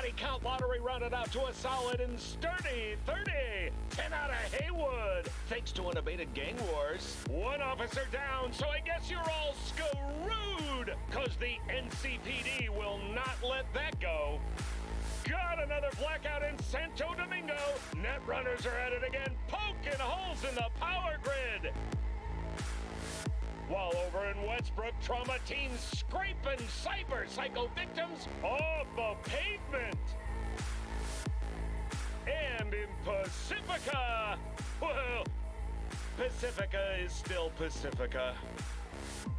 body count lottery rounded out to a solid and sturdy 30. 10 out of Haywood. Thanks to unabated gang wars. One officer down, so I guess you're all screwed. Cause the NCPD will not let that go. Got another blackout in Santo Domingo. Net runners are at it again, poking holes in the power grid. While over in Westbrook, trauma teams scraping cyber psycho victims off the pavement. And in Pacifica, well, Pacifica is still Pacifica.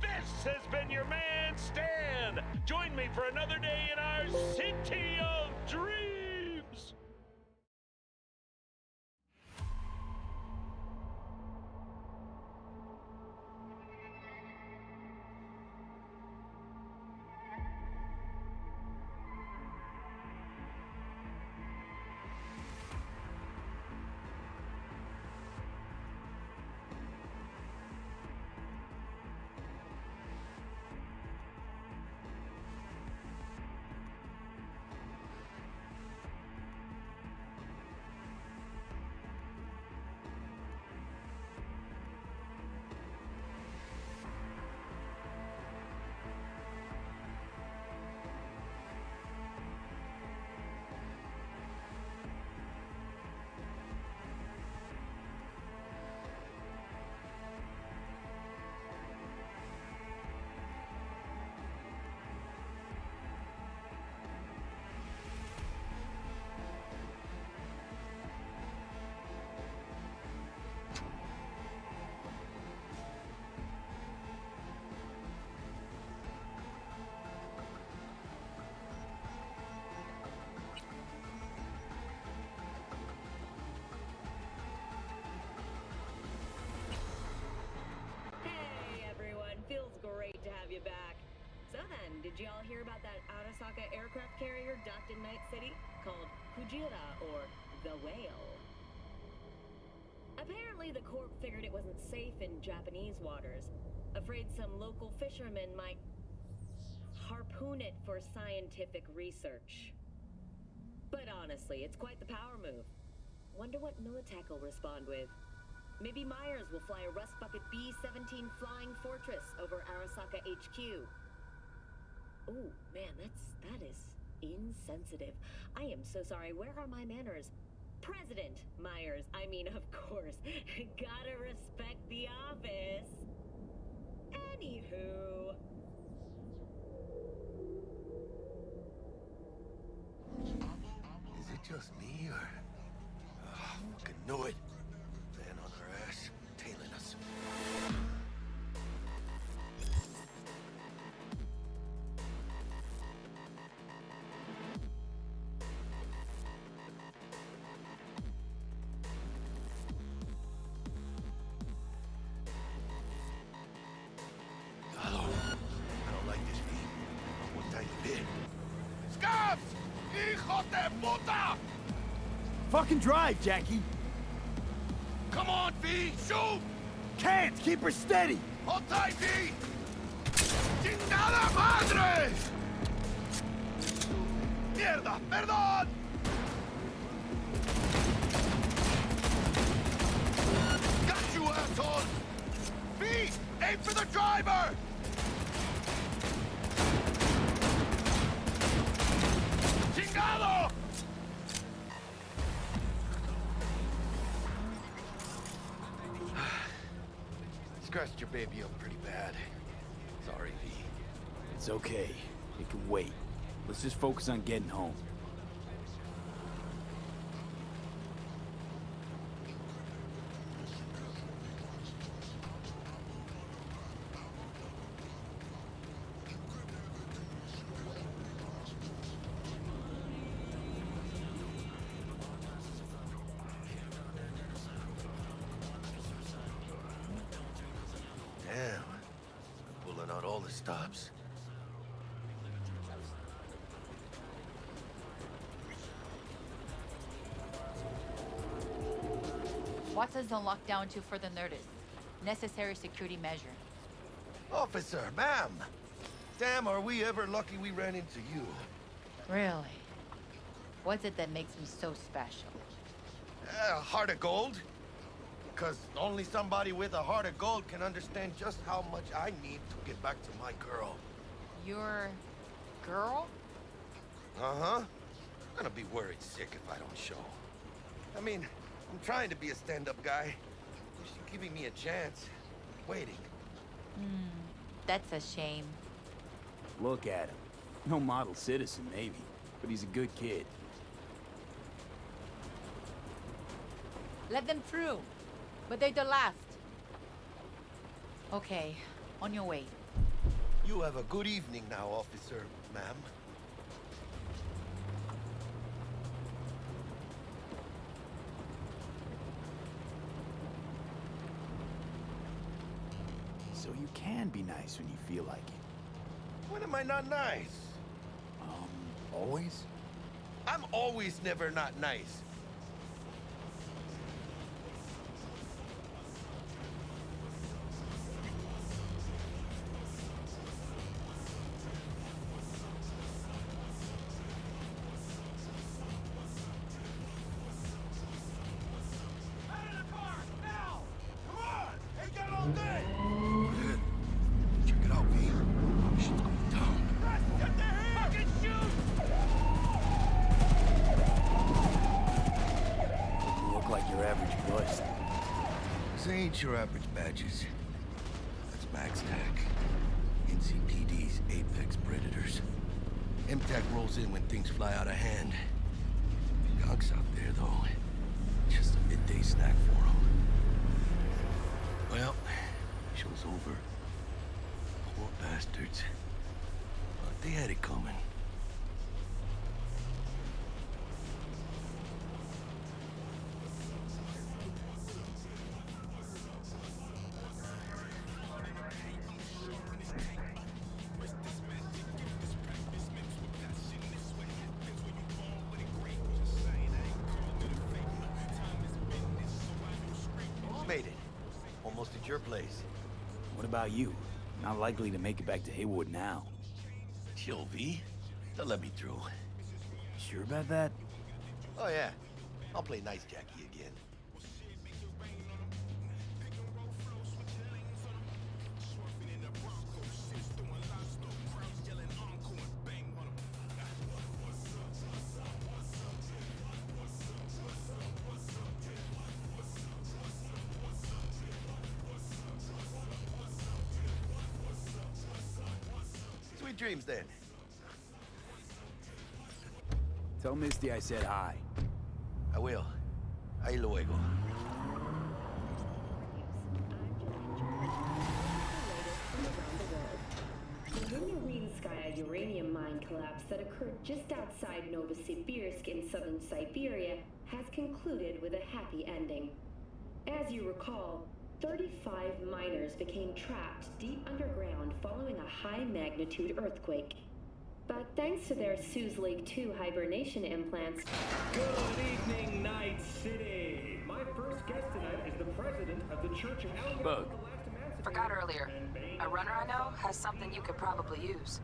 This has been your man, Stan. Join me for another day in our city of dreams. Feels great to have you back. So then, did y'all hear about that Arasaka aircraft carrier docked in Night City called Kujira, or the Whale? Apparently the Corp figured it wasn't safe in Japanese waters, afraid some local fishermen might harpoon it for scientific research. But honestly, it's quite the power move. Wonder what Militech will respond with. Maybe Myers will fly a Rust Bucket B-17 Flying Fortress over Arasaka HQ. Ooh, man, that is insensitive. I am so sorry. Where are my manners? President Myers, I mean, of course. Gotta respect the office. Anywho. Is it just me, or... Oh, fucking knew it. Man on our ass, tailing us. Hello. I don't like this beat. One tiny bit. Scabs! Hijo de puta! Fucking drive, Jackie! Come on, V! Shoot! Can't! Keep her steady! Hold tight, V! ¡Chingada madre! ¡Mierda! ¡Perdón! Got you, asshole! V! Aim for the driver! ¡Chingado! Scratched your baby up pretty bad. Sorry, V. It's okay. It can wait. Let's just focus on getting home. Damn. Pulling out all the stops. Watson's on lockdown until further notice. Necessary security measure. Officer, ma'am. Damn, are we ever lucky we ran into you. Really? What's it that makes me so special? A heart of gold? Because only somebody with a heart of gold can understand just how much I need to get back to my girl. Your girl? Uh-huh. I'm gonna be worried sick if I don't show. I mean, I'm trying to be a stand-up guy. She's giving me a chance. Waiting. That's a shame. Look at him. No model citizen, maybe, but he's a good kid. Let them through. But they're the last. Okay, on your way. You have a good evening now, officer, ma'am. So you can be nice when you feel like it. When am I not nice? Always? I'm always never not nice. Check it out, V. Shit's going down. Get the fucking shoot! You look like your average bust. This ain't your average badges. That's Max Tac. NCPD's apex predators. MTAC rolls in when things fly out of hand. Gonks out there, though. Just a midday snack for them. Well, show's over. Poor bastards. But they had it coming. Made it. Almost at your place. What about you? Not likely to make it back to Haywood now. Chill, V. They'll let me through. Sure about that? Oh, yeah. I'll play nice Jackie again. Sweet dreams, then. Tell Misty I said hi. I will. Ahí luego. The Rinskaya uranium mine collapse that occurred just outside Novosibirsk in southern Siberia has concluded with a happy ending. As you recall, 35 miners became trapped deep underground following a high-magnitude earthquake. But thanks to their Suze Lake 2 hibernation implants, Good evening, Night City. My first guest tonight is the president of the Church of Alabama. Bug. Forgot earlier. A runner I know has something you could probably use.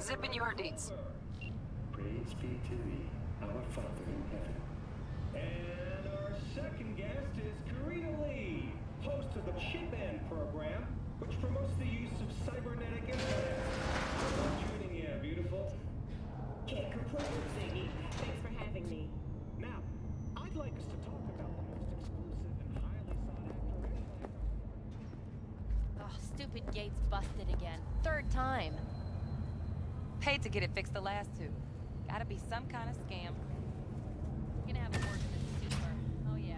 Zip in your deeds. Praise be to thee, our Father in heaven. And our second guest is Karina Lee, host of the Chip In program, which promotes the use of cybernetic implants. Love tuning in, beautiful. can't complain, Ziggy. Thanks for having me. Now, I'd like us to talk about the most exclusive and highly sought after. Oh, stupid gate's busted again. Third time. Paid to get it fixed the last two. Gotta be some kind of scam. Gonna have a word with the super. Oh yeah.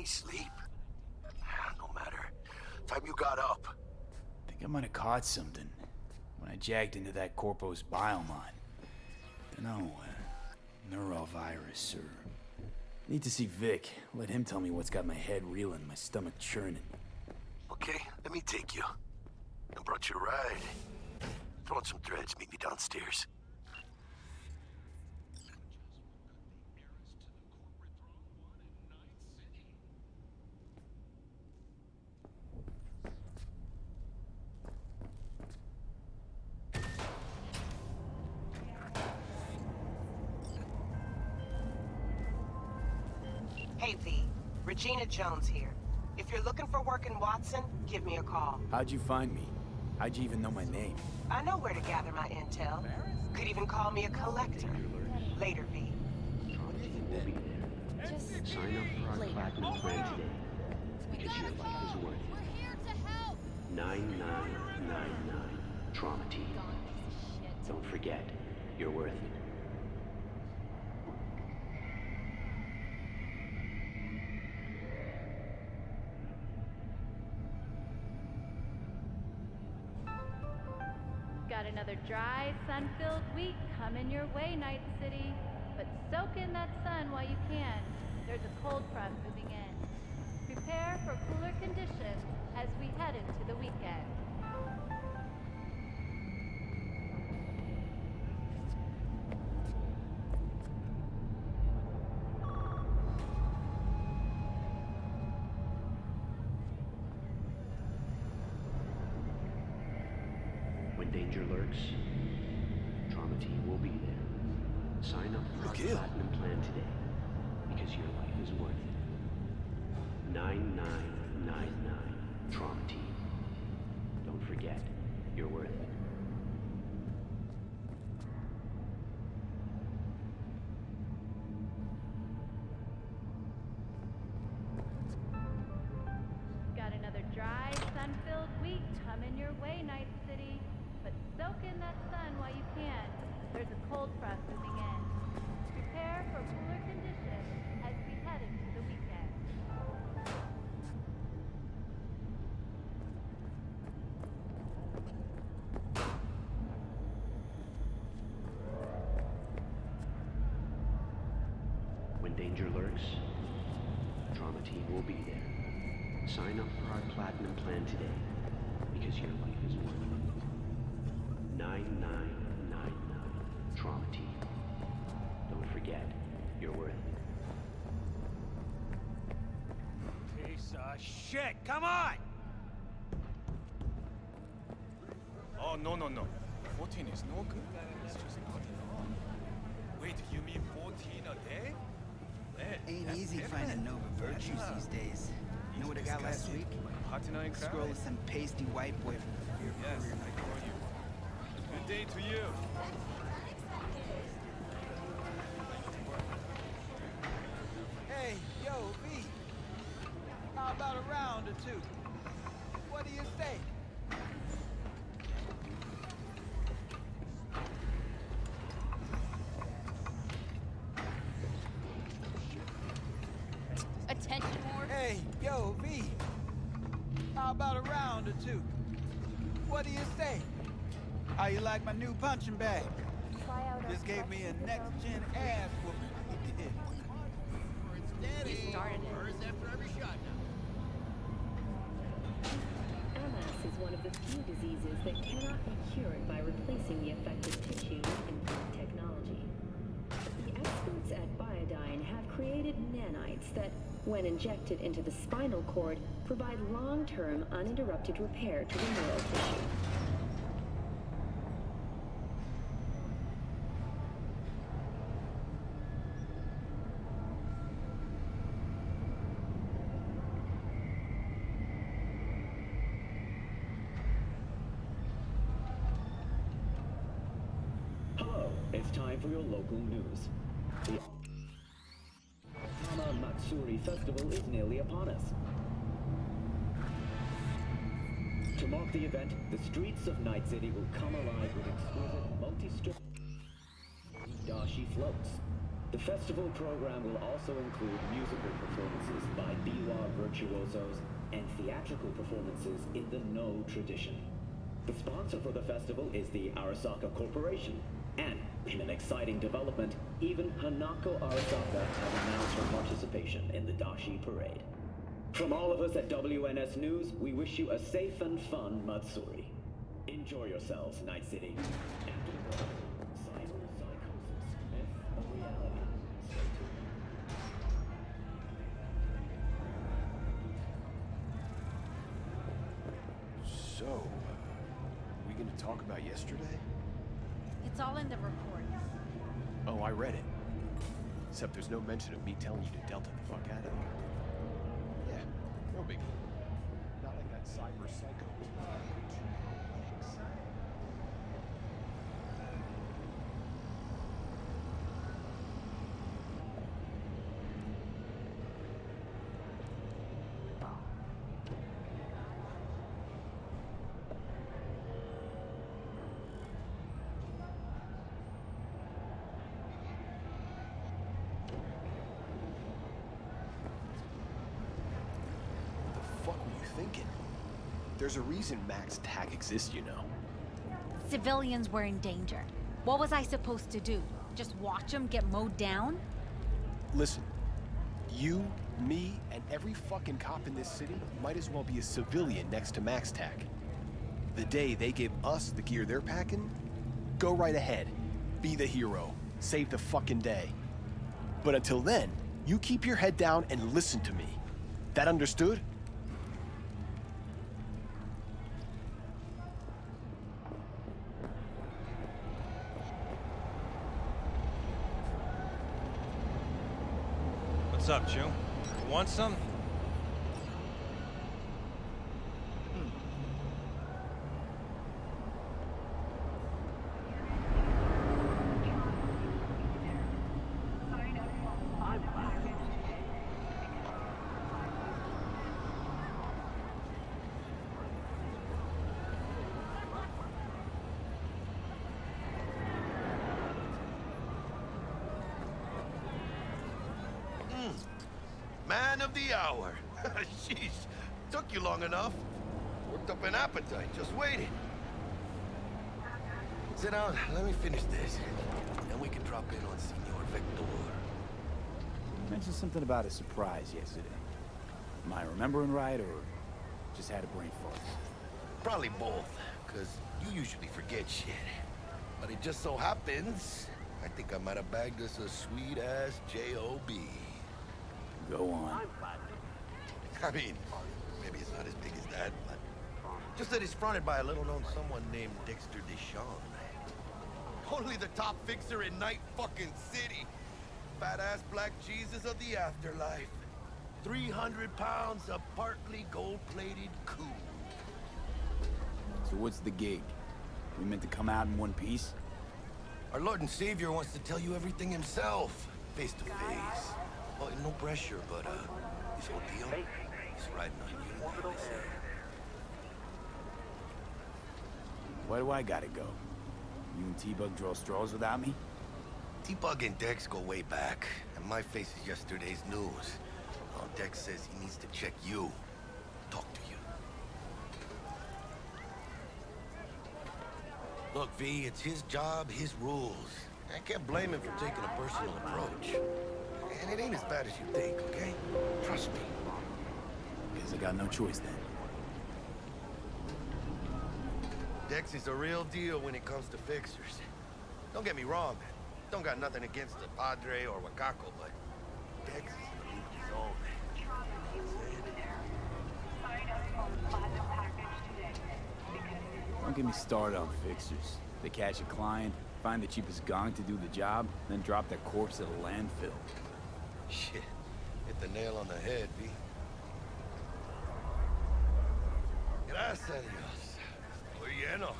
any sleep? No matter. Time you got up. I think I might have caught something when I jagged into that Corpo's biomon. Dunno, neurovirus or... Need to see Vic. Let him tell me what's got my head reeling, my stomach churning. Okay, let me take you. I brought you a ride. Throw on some threads, meet me downstairs. Hey, V. Regina Jones here. If you're looking for work in Watson, give me a call. How'd you find me? How'd you even know my name? I know where to gather my intel. Could even call me a collector. Later, V. Just Sign up for our later. platinum plan today, because your life is worth it. We're here to help! 9999 Trauma Team. Don't forget, you're worth it. Got another dry, sun-filled week coming your way, Night City. But soak in that sun while you can. There's a cold front moving in. Prepare for cooler conditions as we head into the weekend. When danger lurks, Trauma Team will be there. Sign up for our platinum plan today, because your life is worth it. 9999 Trauma Team. Don't forget, you're worth it. Got another dry, sun-filled week coming your way, Night City. But soak in that sun while you can. There's a cold front moving in. Prepare for cooler conditions as we head into the weekend. When danger lurks, Trauma Team will be there. Sign up for our platinum plan today, because your life is worth it. 9999 Trauma Team. Don't forget, you're worth it. Piece of shit! Come on! Oh, no, no, no. 14 is no good. It's just not enough. Wait, you mean 14 a day? Man, Ain't that's easy different. finding Nova virtues these days. Know what I got last week? Patina and Scroll with some pasty white boy from the beer Yes, career. I call you. Good day to you. Hey, yo, V. How about a round or two? What do you say? Attention, Ward. Hey, yo, V. How about a round or two? What do you say? How you like my new punching bag? Just gave me a next-gen ass whooping. You started it. MS is one of the few diseases that cannot be cured by replacing the affected tissue with implant technology. The experts at Biodyne have created nanites that, when injected into the spinal cord, provide long-term uninterrupted repair to the neural tissue. Hello, it's time for your local news. The Tama Matsuri Festival is nearly upon us. To mark the event, the streets of Night City will come alive with exquisite multi-strip dashi floats. The festival program will also include musical performances by biwa virtuosos and theatrical performances in the No tradition. The sponsor for the festival is the Arasaka Corporation, and in an exciting development, even Hanako Arasaka has announced her participation in the Dashi Parade. From all of us at WNS News, we wish you a safe and fun Matsuri. Enjoy yourselves, Night City. After the break, cyberpsychosis, myth or reality? Stay tuned. So, we gonna talk about yesterday? It's all in the report. Oh, I read it. Except there's no mention of me telling you to Delta the fuck out of there. Yeah, no big deal. Not like that cyber psycho was too complex. What were you thinking? There's a reason Max TAC exists, you know. Civilians were in danger. What was I supposed to do? Just watch them get mowed down? Listen, you, me, and every fucking cop in this city might as well be a civilian next to Max TAC. The day they give us the gear they're packing, go right ahead. Be the hero. Save the fucking day. But until then, you keep your head down and listen to me. That understood? What's up, Joe? You want some? Man of the hour. Sheesh, took you long enough. Worked up an appetite, just waiting. Sit down, let me finish this. Then we can drop in on Senor Vector. You mentioned something about a surprise yesterday. Am I remembering right, or just had a brain fart? Probably both, because you usually forget shit. But it just so happens, I think I might have bagged us a sweet-ass J.O.B. Go on. I mean, maybe it's not as big as that, but just that it's fronted by a little-known someone named Dexter Deshawn. Only the top fixer in Night fucking City. Fat-ass black Jesus of the afterlife. 300 pounds of partly gold-plated coup. So what's the gig? We meant to come out in one piece? Our Lord and Savior wants to tell you everything himself, face to face. Oh, no pressure, but this ordeal, he's riding on you, I say. Why do I gotta go? You and T-Bug draw straws without me? T-Bug and Dex go way back, and my face is yesterday's news. Oh, Dex says he needs to check you, talk to you. Look, V, it's his job, his rules. I can't blame him for taking a personal approach. And it ain't as bad as you think, okay? Trust me. Guess I got no choice then. Dex is a real deal when it comes to fixers. Don't get me wrong. Don't got nothing against the Padre or Wakako, but Dex is in a league his own. Don't get me started on fixers. They catch a client, find the cheapest gong to do the job, then drop their corpse at a landfill. Shit. Hit the nail on the head, V. Gracias a Dios. Muy lleno.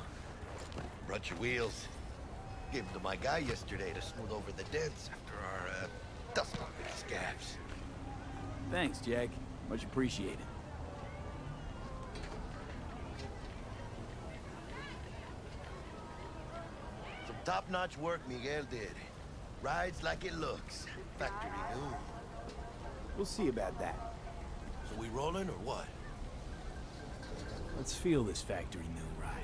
Brought your wheels. Gave them to my guy yesterday to smooth over the dents after our, dust-up with the scabs. Thanks, Jack. Much appreciated. Some top-notch work Miguel did. Rides like it looks. Factory new. We'll see about that. So we rolling or what? Let's feel this factory new ride.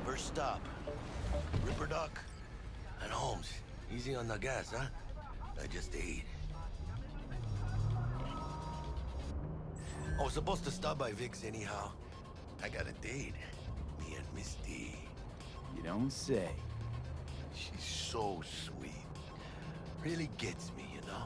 First stop. Ripper Duck and Holmes. Easy on the gas, huh? I just ate. I was supposed to stop by Vic's anyhow. I got a date. Me and Misty. You don't say. She's so sweet. Really gets me, you know?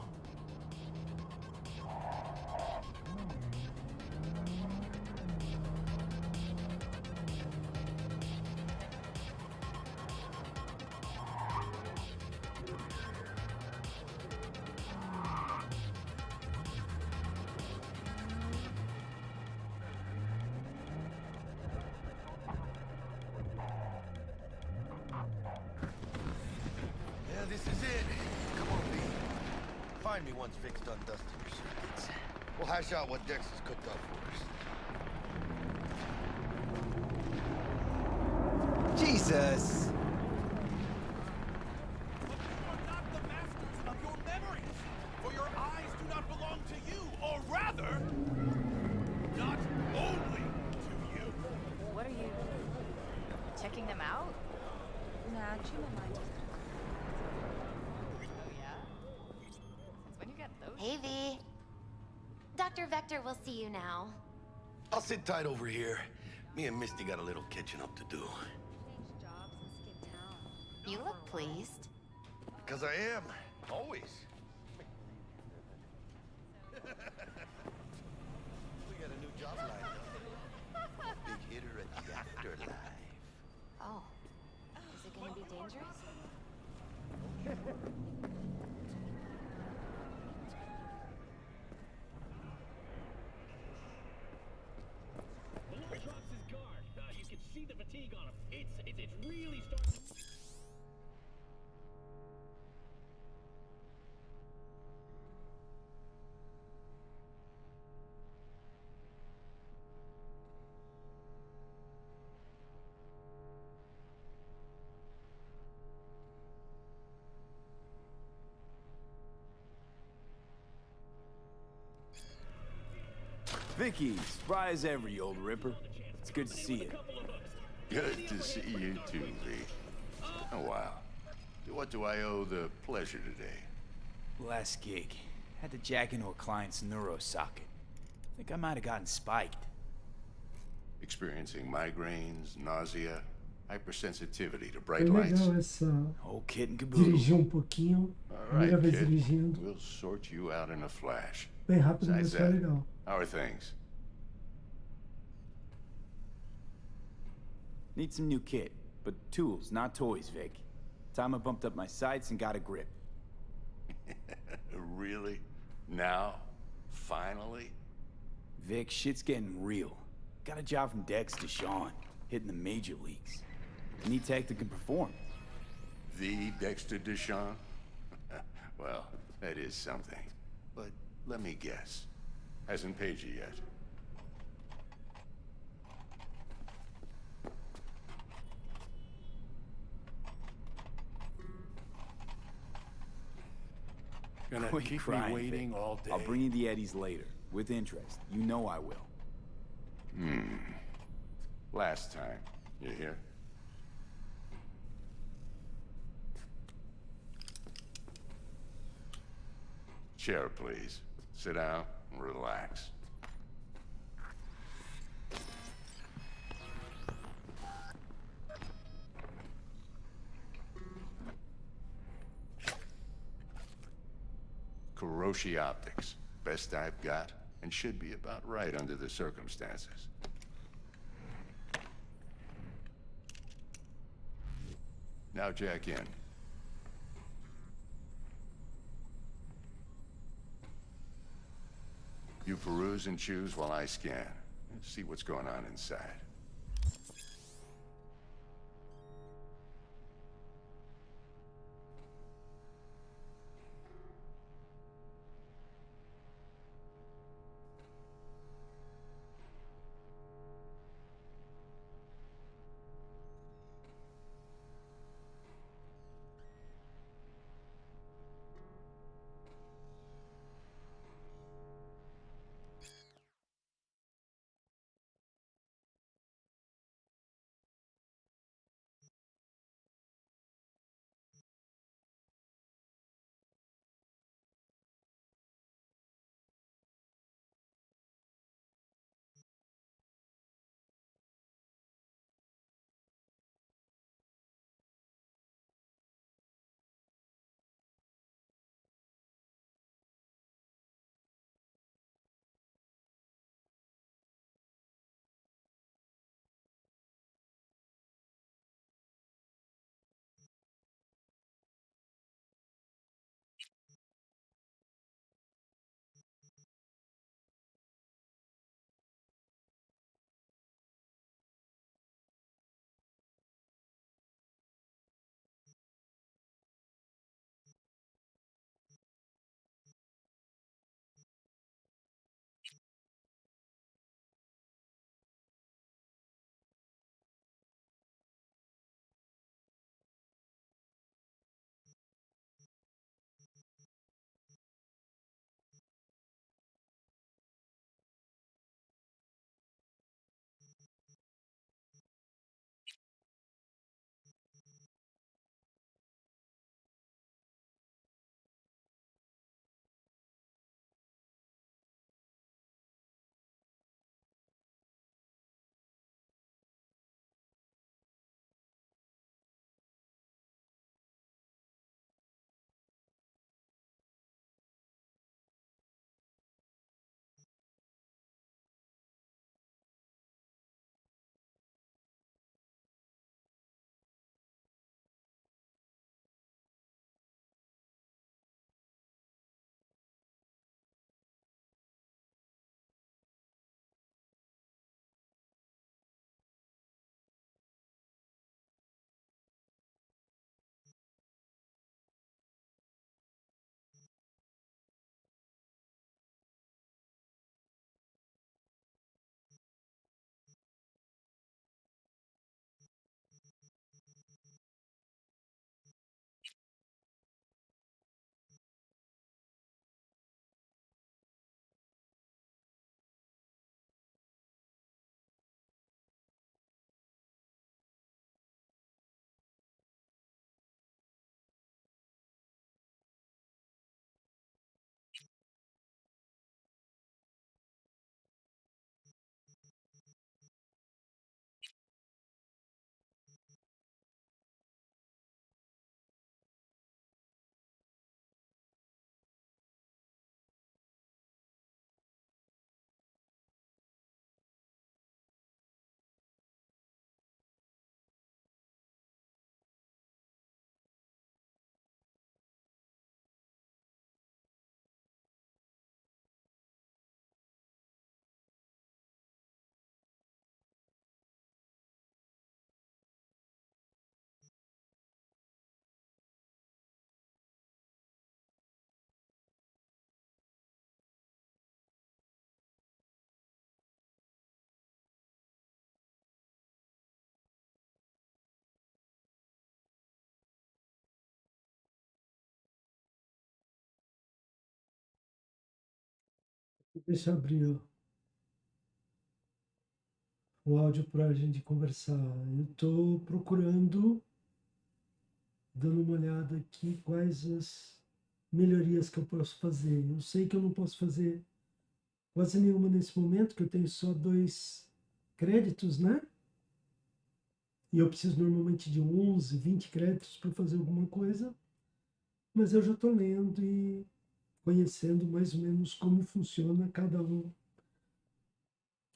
Yeah, this is it. Come on, B. Find me once Vic's done dusting your circuits. We'll hash out what Dex has cooked up for us. Jesus! Not the masters of your memories, for your eyes do not belong to you, or rather, not only to you. What are you checking them out? Nah, mind. Oh yeah? Since when you got those? Hey, V. Dr. Vector will see you now. I'll sit tight over here. Me and Misty got a little catching up to do. You look pleased. Because I am. Always. We got a new job lined up. Big hitter at the afterlife. Oh. Is it gonna be dangerous? Malone drops his guard. You can see the fatigue on him. It's really starting. Vicky, spry as ever, you old ripper. It's good to see you. Good to see you too, V. Oh, wow. What do I owe the pleasure today? Last gig. Had to jack into a client's neuro socket. Think I might have gotten spiked. Experiencing migraines, nausea, hypersensitivity to bright lights. Legal essa. Whole kit and caboodle. Dirigir pouquinho. All right, Primeira vez kid. dirigindo. We'll sort you out in a flash. Bem rápido, mas Besides foi that, legal. how are things? Need some new kit, but tools, not toys, Vic. Time I bumped up my sights and got a grip. Really? Now? Finally? Vic, shit's getting real. Got a job from Dex to Sean, hitting the major leagues. Need tech that can perform. The Dexter Deshawn? Well, that is something. But let me guess. Hasn't paid you yet. Gonna Quit keep crying, me waiting Vic. all day. I'll bring you the Eddies later, with interest. You know I will. Last time. You hear? Chair, please. Sit down and relax. Kuroshi Optics. Best I've got, and should be about right under the circumstances. Now jack in. You peruse and choose while I scan. See what's going on inside. Deixa eu abrir o áudio para a gente conversar. Eu estou procurando, dando uma olhada aqui, quais as melhorias que eu posso fazer. Eu sei que eu não posso fazer quase nenhuma nesse momento, que eu tenho só 2 créditos, né? E eu preciso normalmente de 11, 20 créditos para fazer alguma coisa. Mas eu já estou lendo e conhecendo mais ou menos como funciona cada um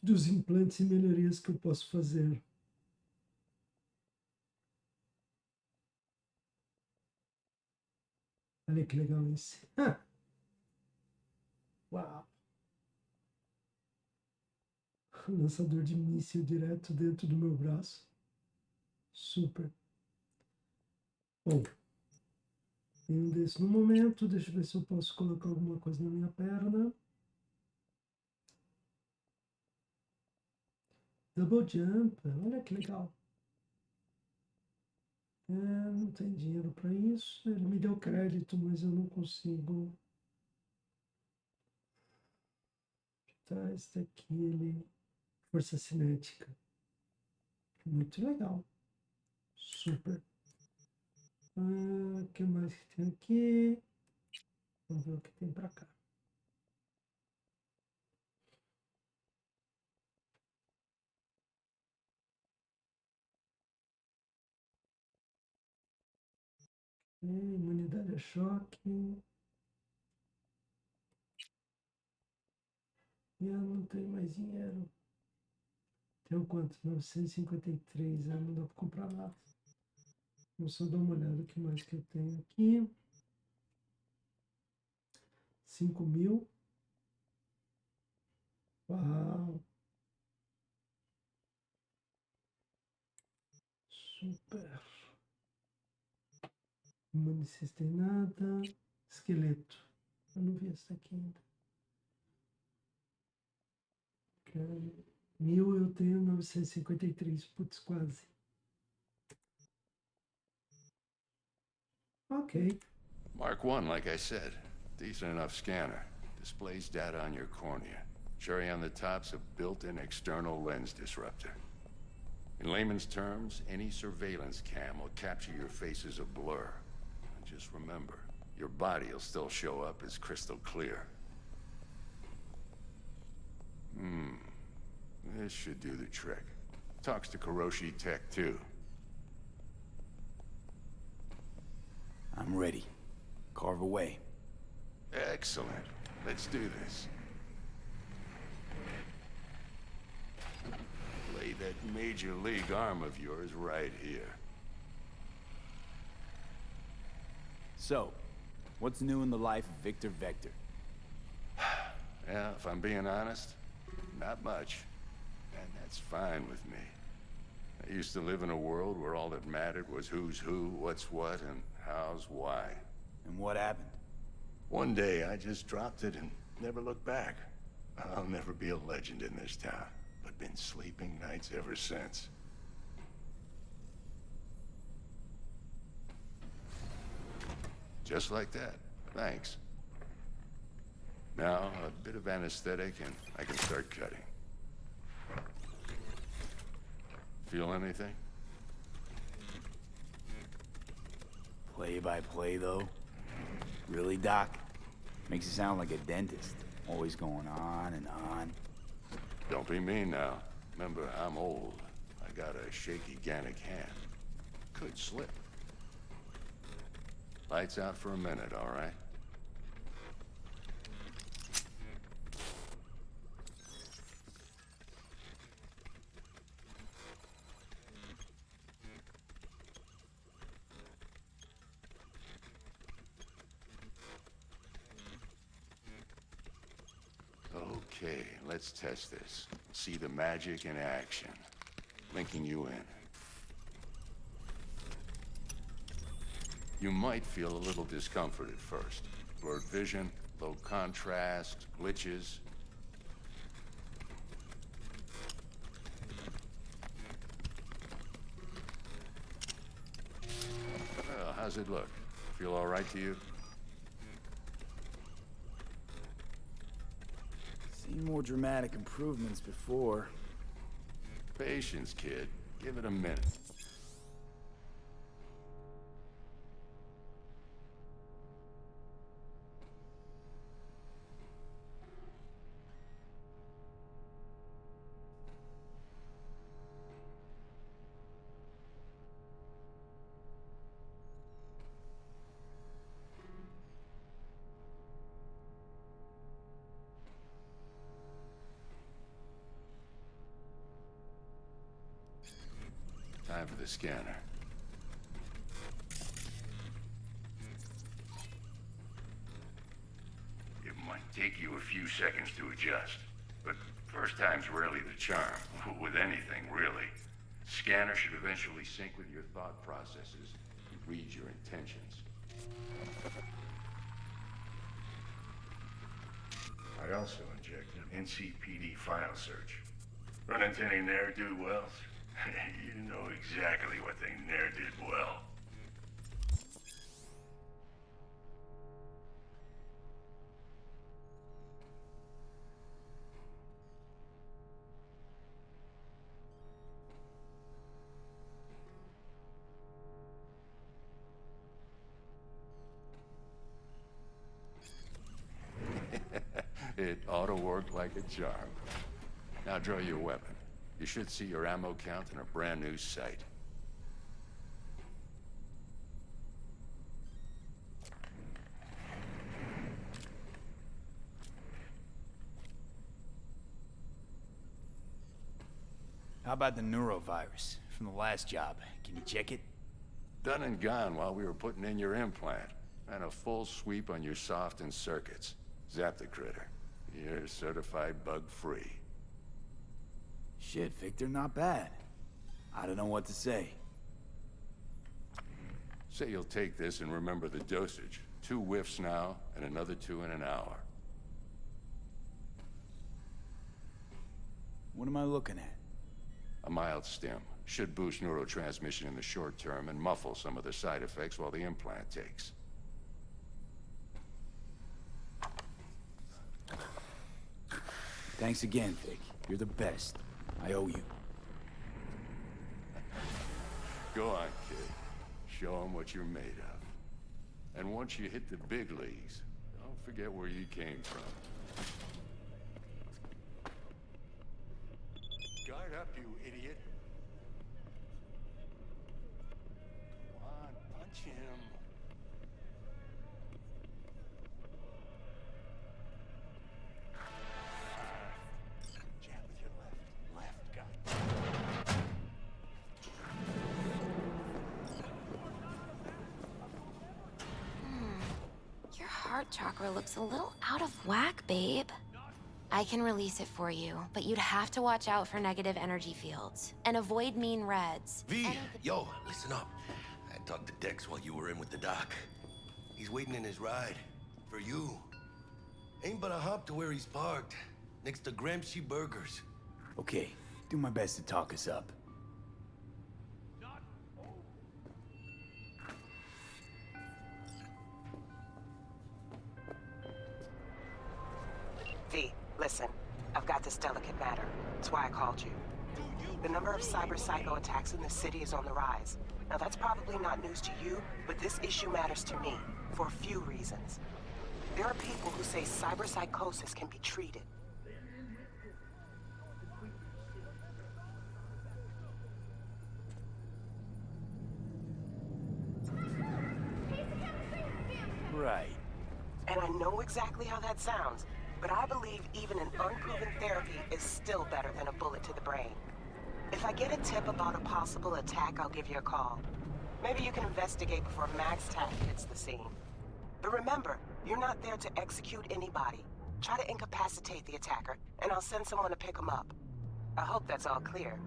dos implantes e melhorias que eu posso fazer. Olha que legal esse. Ah, uau! Lançador de míssil direto dentro do meu braço. Super. Bom, tem um desse no momento. Deixa eu ver se eu posso colocar alguma coisa na minha perna. Double jump. Olha que legal. Não tem dinheiro para isso. Ele me deu crédito, mas eu não consigo. Tá, esse daqui, ele... Força cinética. Muito legal. Super. O que mais que tem aqui? Vamos ver o que tem para cá. Imunidade a choque. E eu não tenho mais dinheiro. Tenho quanto? 953. Não dá para comprar nada. Vou só dar uma olhada o que mais que eu tenho aqui. 5.000. Uau! Super. Não tem nada. Esqueleto. Eu não vi essa aqui ainda. 1.000 eu tenho 953. Putz, quase. Ok. Mark 1, like I said. Decent enough scanner. Displays data on your cornea. Cherry on the top's a built-in external lens disruptor. In layman's terms, any surveillance cam will capture your face as a blur. And just remember, your body will still show up as crystal clear. This should do the trick. Talks to Kuroshi Tech, too. I'm ready. Carve away. Excellent. Let's do this. Lay that major league arm of yours right here. So, what's new in the life of Victor Vector? Yeah, if I'm being honest, not much. And that's fine with me. I used to live in a world where all that mattered was who's who, what's what, and how's why. And what happened? One day, I just dropped it and never looked back. I'll never be a legend in this town, but been sleeping nights ever since. Just like that. Thanks. Now, a bit of anesthetic and I can start cutting. Feel anything? Play by play, though? Really, Doc? Makes you sound like a dentist. Always going on and on. Don't be mean now. Remember, I'm old. I got a shaky Gannic hand. Could slip. Lights out for a minute, all right? Okay, let's test this. See the magic in action. Linking you in. You might feel a little discomfort at first. Blurred vision, low contrast, glitches. Well, how's it look? Feel all right to you? Seen more dramatic improvements before. Patience, kid. Give it a minute. Time for the scanner. It might take you a few seconds to adjust, but first time's rarely the charm. With anything, really. Scanner should eventually sync with your thought processes and read your intentions. I also injected NCPD file search. Run into any ne'er-do-wells? You know exactly what they ne'er did well. It ought to work like a charm. Now draw your weapon. You should see your ammo count in a brand new sight. How about the neurovirus from the last job? Can you check it? Done and gone while we were putting in your implant. And a full sweep on your soft and circuits. Zap the critter. You're certified bug-free. Shit, Victor, not bad. I don't know what to say. Say you'll take this and remember the dosage. 2 whiffs now, and another 2 in an hour. What am I looking at? A mild stim. Should boost neurotransmission in the short term and muffle some of the side effects while the implant takes. Thanks again, Vic. You're the best. I owe you. Go on, kid. Show them what you're made of. And once you hit the big leagues, don't forget where you came from. Guard up, you idiot. Come on, punch him. Jab with your left guy. Your heart chakra looks a little out of whack, babe. I can release it for you, but you'd have to watch out for negative energy fields and avoid mean reds. V, yo, listen up. I talked to Dex while you were in with the doc. He's waiting in his ride. For you. Ain't but a hop to where he's parked. Next to Gramsci Burgers. Okay, do my best to talk us up. V, listen. I've got this delicate matter. That's why I called you. The number of cyber psycho attacks in the city is on the rise. Now that's probably not news to you, but this issue matters to me for a few reasons. There are people who say cyber psychosis can be treated. Right. And I know exactly how that sounds, but I believe even an unproven therapy is still better than a bullet to the brain. If I get a tip about a possible attack, I'll give you a call. Maybe you can investigate before MaxTac hits the scene. But remember, you're not there to execute anybody. Try to incapacitate the attacker, and I'll send someone to pick him up. I hope that's all clear.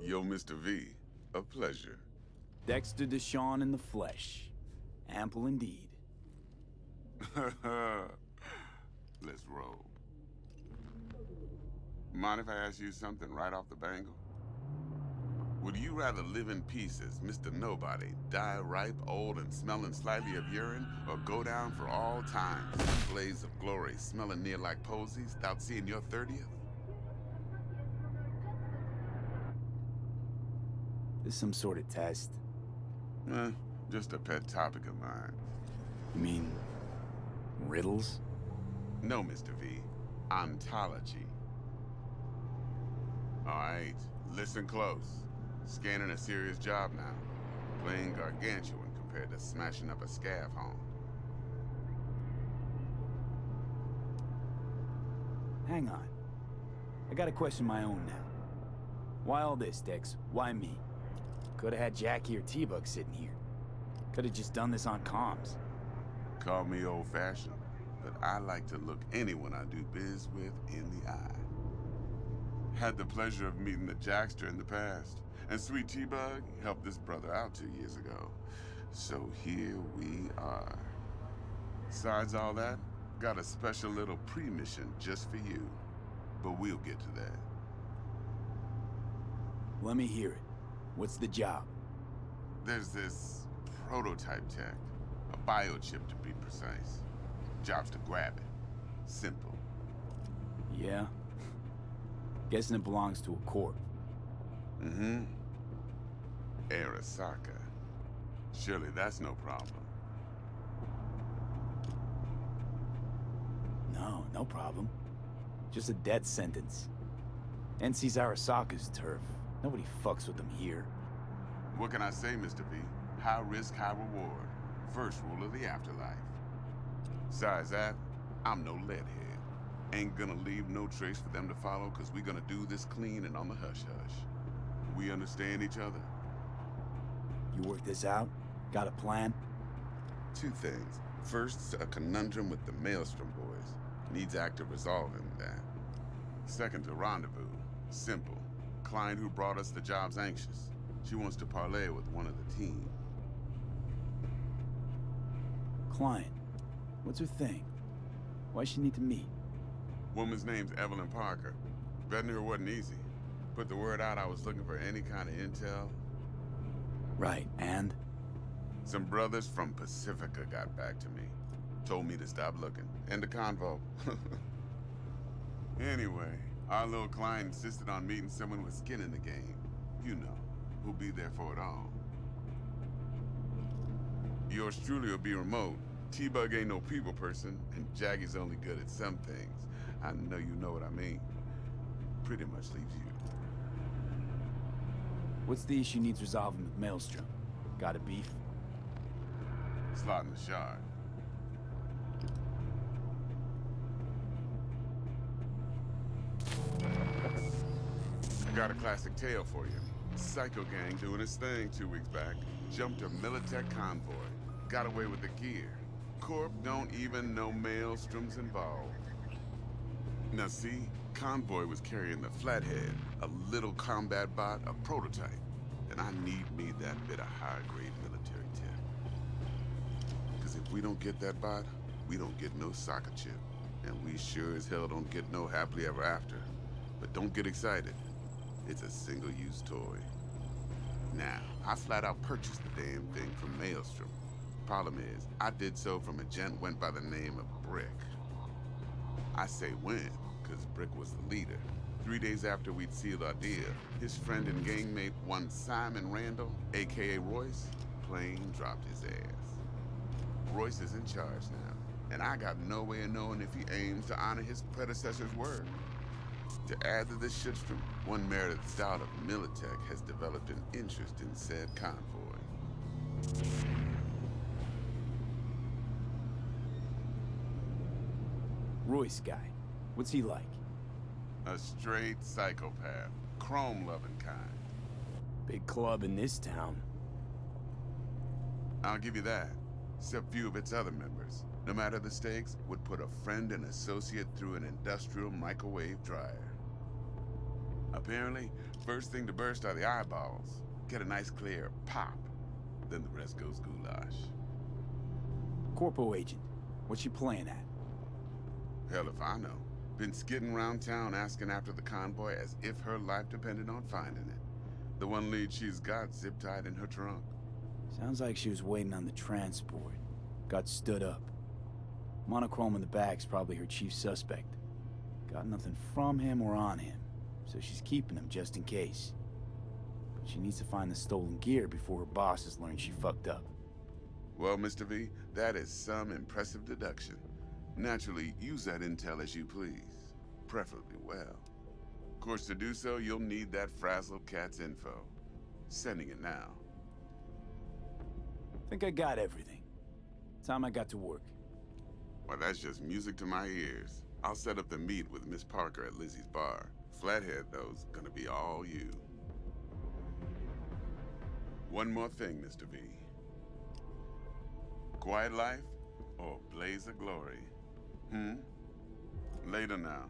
Yo, Mr. V, a pleasure. Dexter Deshawn in the flesh. Ample indeed. Let's roll. Mind if I ask you something right off the bangle? Would you rather live in pieces, Mr. Nobody, die ripe, old, and smelling slightly of urine, or go down for all time, some blaze of glory, smelling near like posies, without seeing your 30th? This some sort of test? Just a pet topic of mine. You mean riddles? No, Mr. V. Ontology. All right, listen close. Scanning a serious job now. Playing gargantuan compared to smashing up a scav home. Hang on. I gotta question my own now. Why all this, Dex? Why me? Could've had Jackie or T-Bug sitting here. Could've just done this on comms. Call me old-fashioned, but I like to look anyone I do biz with in the eye. Had the pleasure of meeting the Jackster in the past, and Sweet T-Bug helped this brother out 2 years ago. So here we are. Besides all that, got a special little pre-mission just for you. But we'll get to that. Let me hear it. What's the job? There's this prototype tech, a biochip to be precise. Job's to grab it. Simple. Yeah? Guessing it belongs to a corp. Mm-hmm. Arasaka. Surely that's no problem. No, no problem. Just a death sentence. NC's Arasaka's turf. Nobody fucks with them here. What can I say, Mr. V? High risk, high reward. First rule of the afterlife. Besides that, I'm no leadhead. Ain't gonna leave no trace for them to follow, cause we gonna do this clean and on the hush-hush. We understand each other? You work this out? Got a plan? Two things. First, a conundrum with the Maelstrom boys. Needs active resolving that. Second, a rendezvous. Simple. Client who brought us the job's anxious. She wants to parlay with one of the team. Client? What's her thing? Why she need to meet? Woman's name's Evelyn Parker. Vetting her wasn't easy. Put the word out I was looking for any kind of intel. Right, and? Some brothers from Pacifica got back to me. Told me to stop looking. End of convo. Anyway, our little client insisted on meeting someone with skin in the game. You know, who'll be there for it all. Yours truly will be remote. T-Bug ain't no people person, and Jaggy's only good at some things. I know you know what I mean. Pretty much leaves you. What's the issue needs resolving with Maelstrom? Got a beef? Slot in the shard. I got a classic tale for you. Psycho gang doing his thing 2 weeks back. Jumped a Militech convoy. Got away with the gear. Corp don't even know Maelstrom's involved. Now see, convoy was carrying the Flathead, a little combat bot, a prototype. And I need me that bit of high-grade military tech. Because if we don't get that bot, we don't get no soccer chip. And we sure as hell don't get no happily ever after. But don't get excited. It's a single-use toy. Now, I flat out purchased the damn thing from Maelstrom. Problem is, I did so from a gent went by the name of Brick. I say when, because Brick was the leader. 3 days after we'd sealed our deal, his friend and gangmate, one Simon Randall, aka Royce, plain dropped his ass. Royce is in charge now, and I got no way of knowing if he aims to honor his predecessor's word. To add to this shitstorm, one merited stout of Militech has developed an interest in said convoy. Royce guy. What's he like? A straight psychopath. Chrome-loving kind. Big club in this town. I'll give you that. Except few of its other members, no matter the stakes, would put a friend and associate through an industrial microwave dryer. Apparently, first thing to burst are the eyeballs. Get a nice clear pop. Then the rest goes goulash. Corpo agent, what's she playing at? Hell if I know. Been skidding around town asking after the convoy as if her life depended on finding it. The one lead she's got zip-tied in her trunk. Sounds like she was waiting on the transport. Got stood up. Monochrome in the back's probably her chief suspect. Got nothing from him or on him, so she's keeping him just in case. But she needs to find the stolen gear before her bosses learn she fucked up. Well, Mr. V, that is some impressive deduction. Naturally, use that intel as you please. Preferably well. Of course, to do so, you'll need that frazzle cat's info. Sending it now. Think I got everything. Time I got to work. Well, that's just music to my ears. I'll set up the meet with Miss Parker at Lizzie's bar. Flathead, though's gonna be all you. One more thing, Mr. V. Quiet life or blaze of glory? Later now.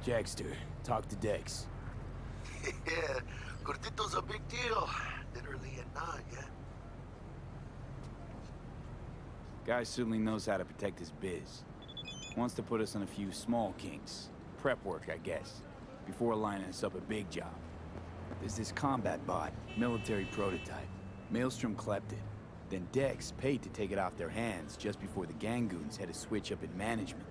Jackster, talk to Dex. Yeah, Cortito's a big deal. Literally and not, yeah. Guy certainly knows how to protect his biz. Wants to put us on a few small kinks. Prep work, I guess. Before lining us up a big job. There's this combat bot, military prototype. Maelstrom clept it. Then Dex paid to take it off their hands just before the Gangoons had a switch up in management.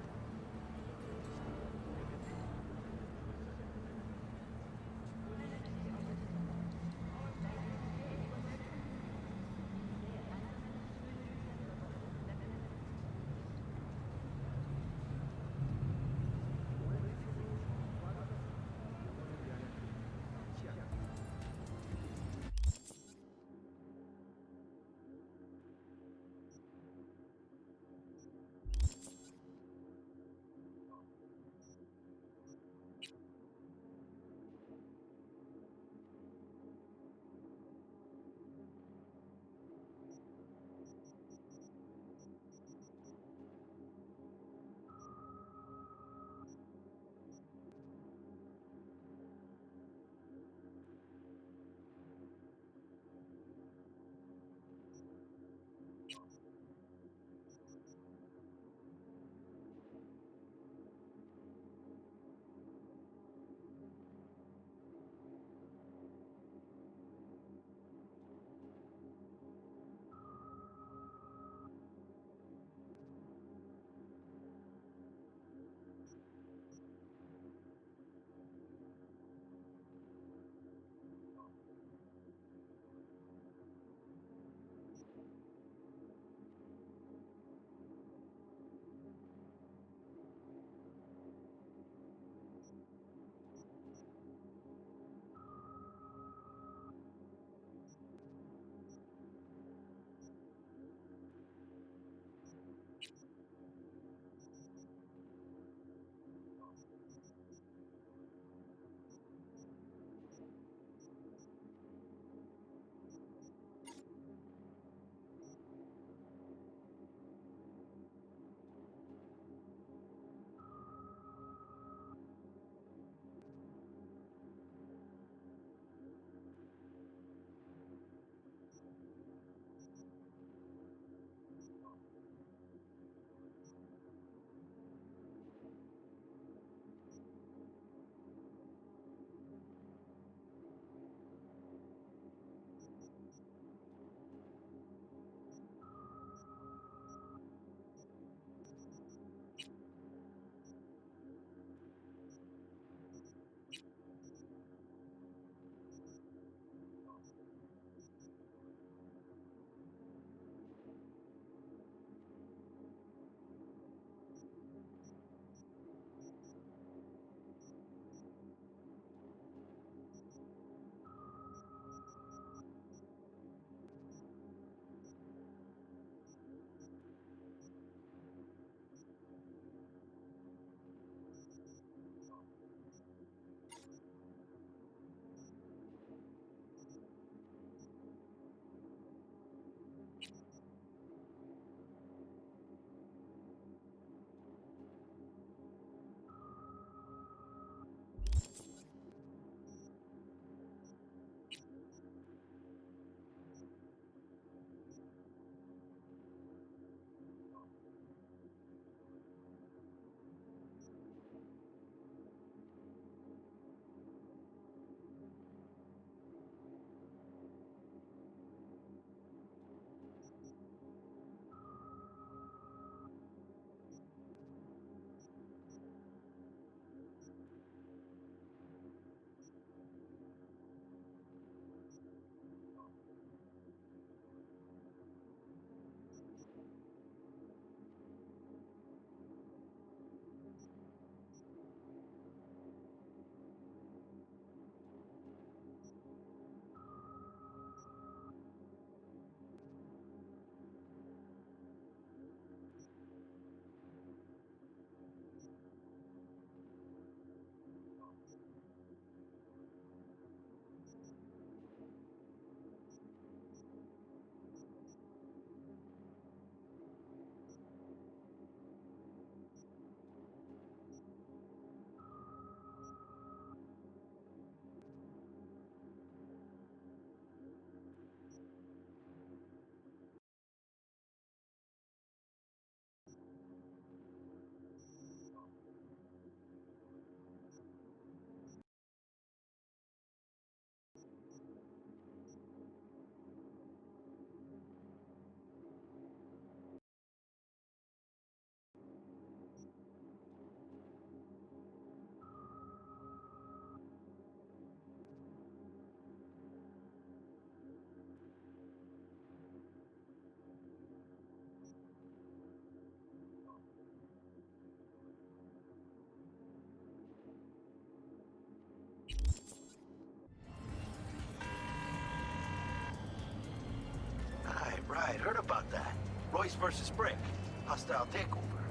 Royce versus Brick. Hostile takeover.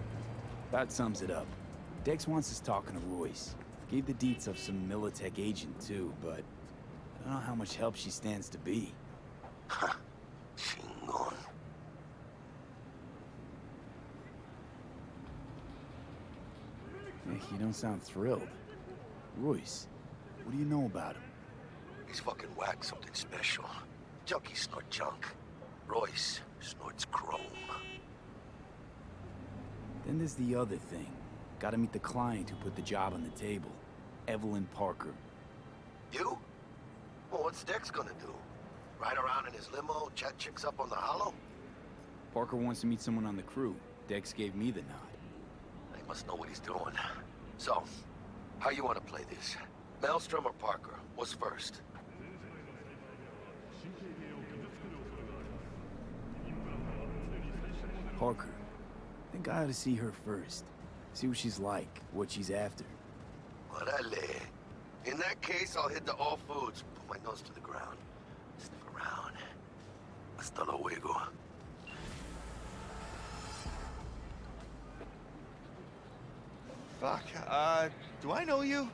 That sums it up. Dex wants us talking to Royce. Gave the deets of some Militech agent too, but I don't know how much help she stands to be. Ha. Chingon. Nick, you don't sound thrilled. Royce, what do you know about him? He's fucking whack, something special. Junkies snort junk. Royce snorts chrome. Then there's the other thing. Gotta meet the client who put the job on the table. Evelyn Parker. You? Well, what's Dex gonna do? Ride around in his limo, chat chicks up on the hollow? Parker wants to meet someone on the crew. Dex gave me the nod. He must know what he's doing. So, how you want to play this? Maelstrom or Parker? What's first? Parker. I think I ought to see her first. See what she's like, what she's after. Orale. In that case, I'll hit the all foods. Put my nose to the ground. Sniff around. Hasta luego. Fuck, do I know you?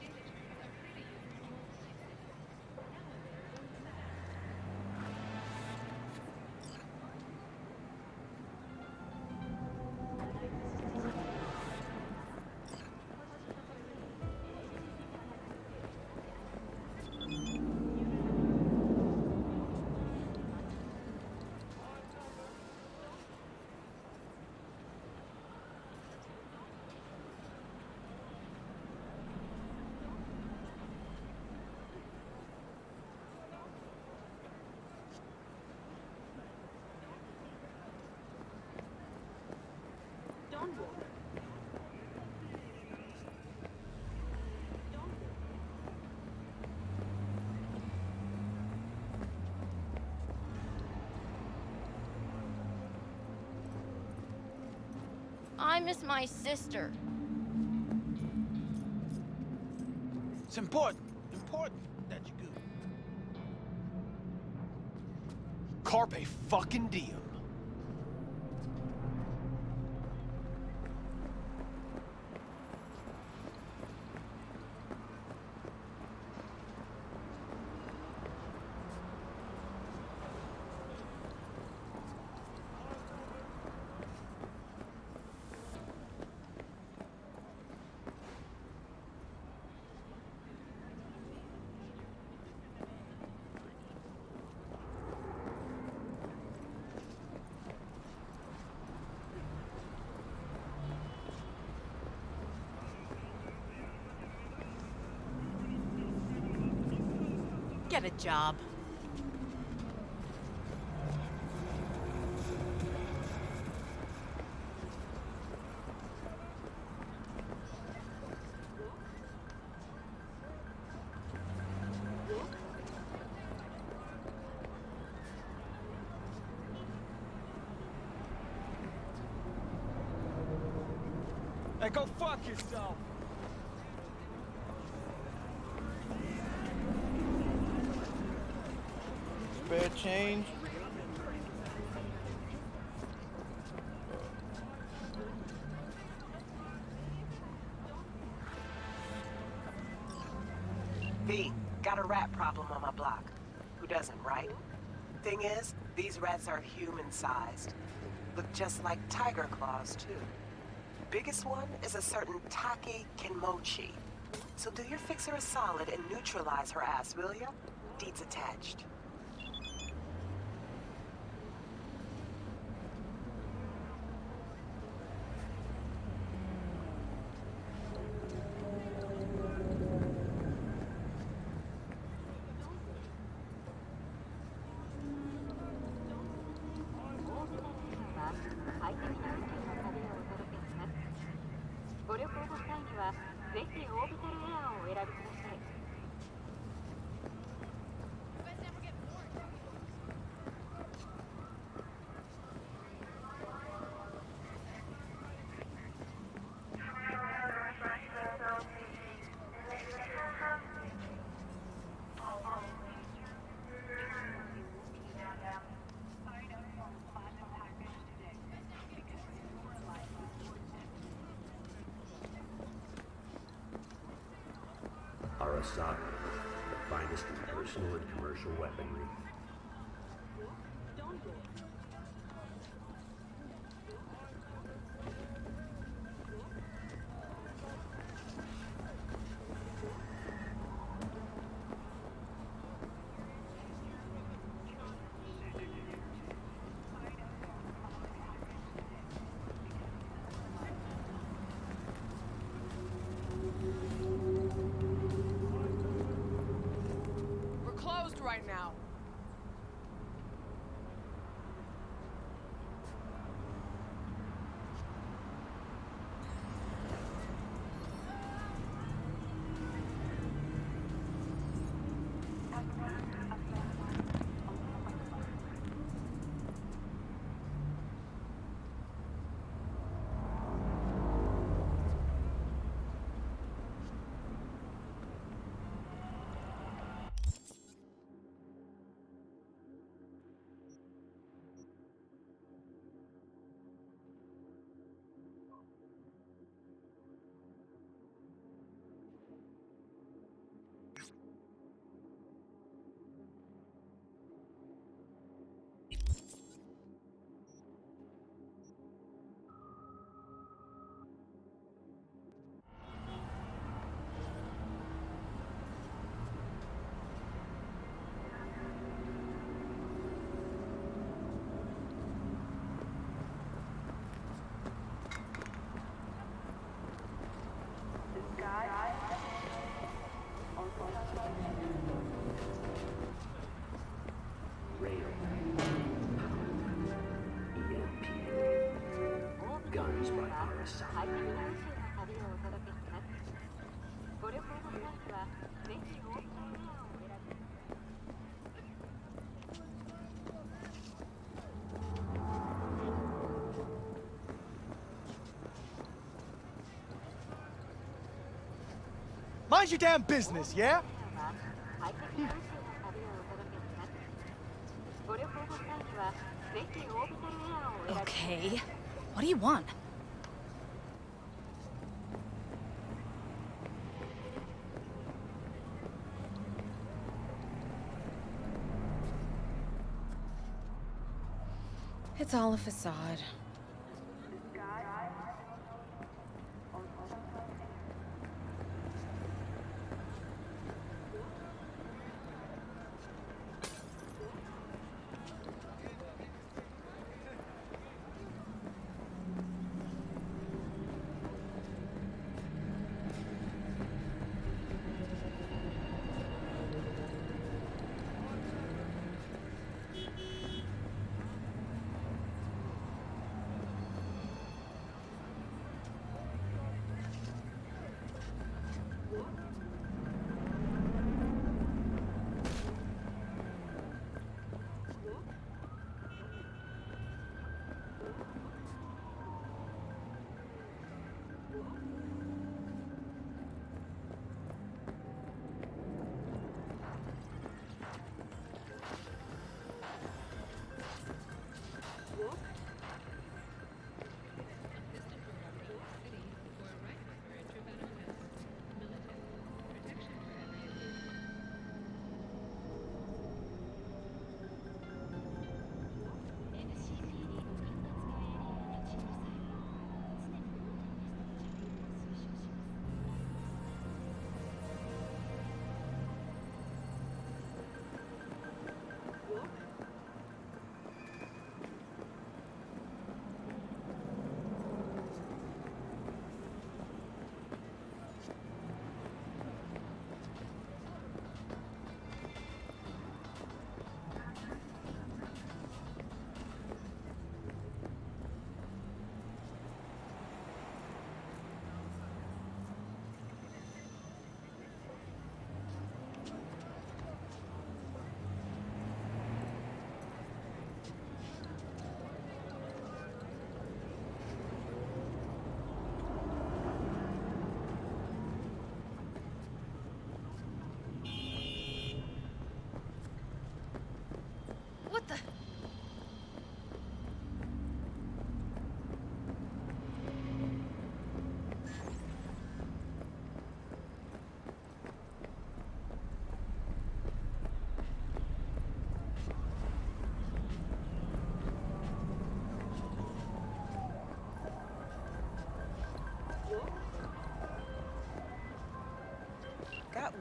I miss my sister. It's important that you go. Carpe fucking diem. Get a job. Hey, go fuck yourself! Spare change? V, got a rat problem on my block. Who doesn't, right? Thing is, these rats are human-sized. Look just like tiger claws, too. Biggest one is a certain Take Kenmochi. So do your fixer a solid and neutralize her ass, will ya? Deeds attached. Arasaka, the finest in personal and commercial weaponry. We're closed right now. Rail. EMP. Guns by Arasaka. Mind your damn business, yeah? Okay. What do you want? It's all a facade.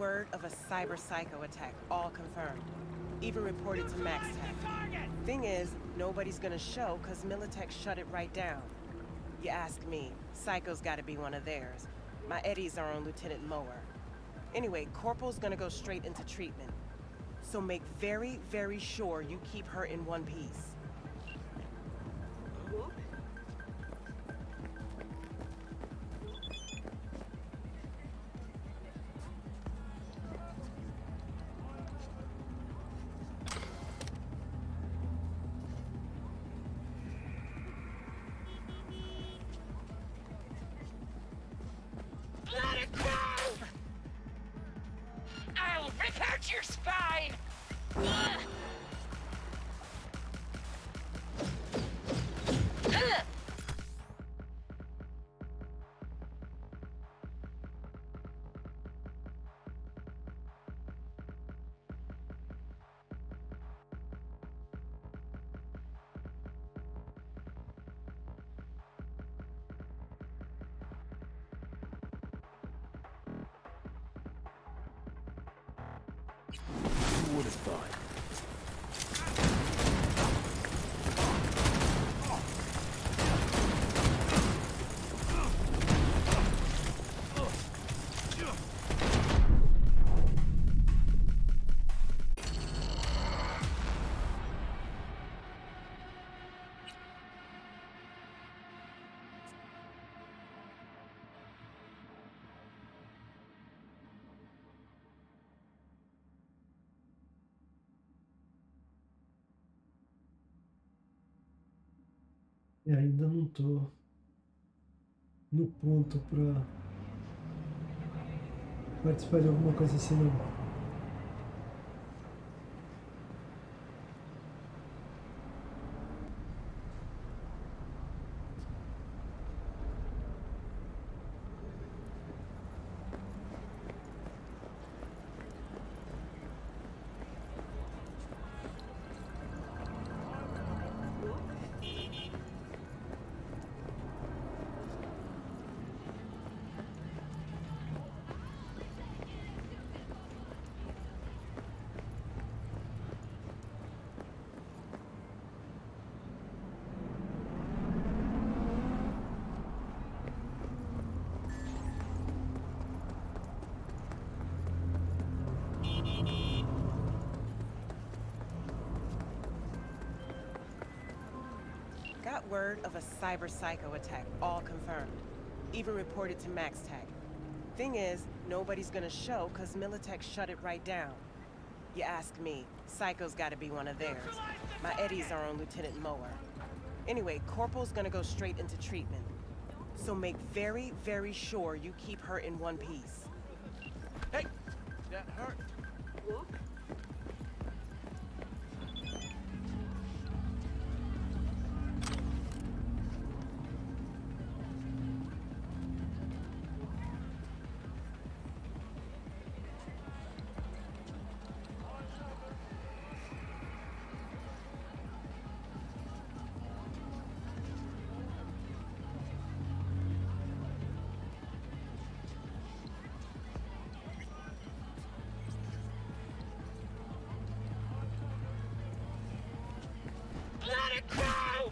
word of a cyber psycho attack, all confirmed. Even reported to Max Tech. Thing is, nobody's gonna show because Militech shut it right down. You ask me, Psycho's gotta be one of theirs. My Eddies are on Lieutenant Mower. Anyway, Corpo's gonna go straight into treatment. So make very, very sure you keep her in one piece. Let it go! I'll rip out your spine! Who would have thought? E ainda não tô no ponto pra participar de alguma coisa assim, não. Got word of a cyber psycho attack, all confirmed. Even reported to Max Tech. Thing is, nobody's gonna show because Militech shut it right down. You ask me, Psycho's gotta be one of theirs. My Eddies are on Lieutenant Mower. Anyway, Corpo's gonna go straight into treatment. So make very, very sure you keep her in one piece. Hey! That hurt. Let it go!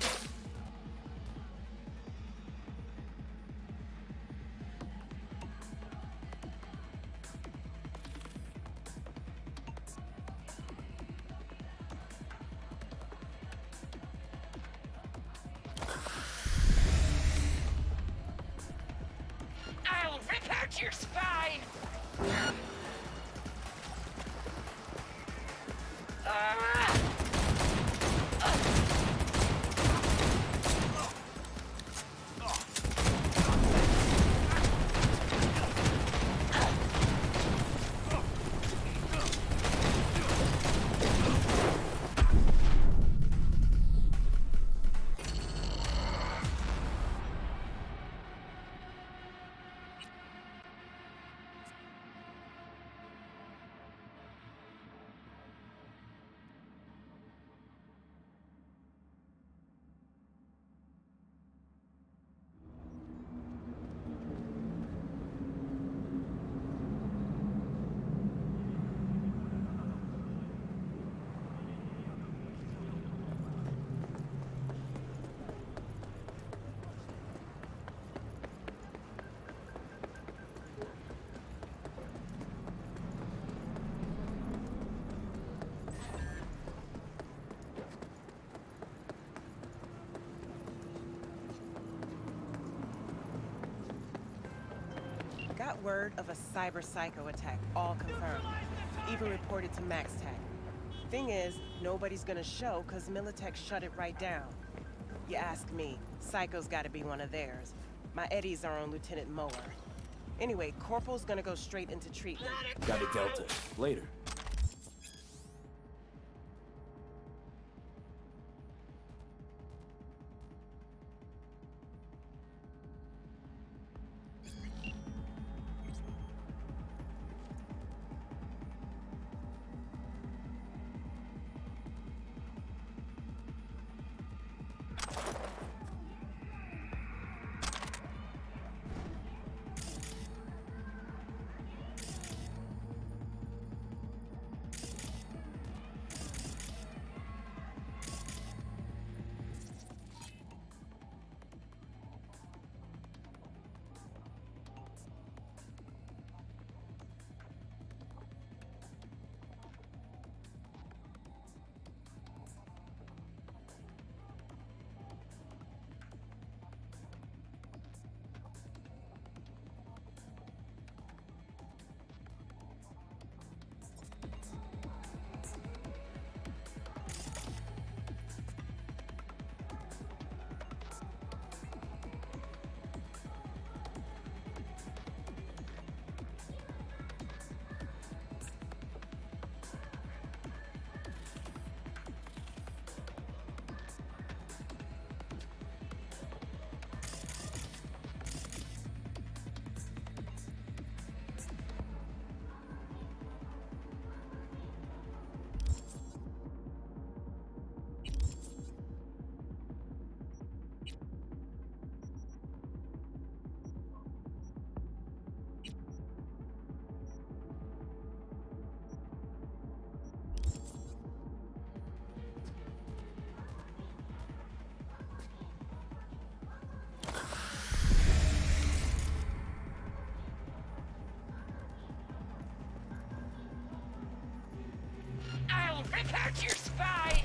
I'll rip out your spine! Got word of a cyber psycho attack, all confirmed. Even reported to MaxTech. Thing is, nobody's gonna show because Militech shut it right down. You ask me, Psycho's gotta be one of theirs. My Eddies are on Lieutenant Mower. Anyway, Corporal's gonna go straight into treatment. Got a Delta. Later. I'll rip out your spine!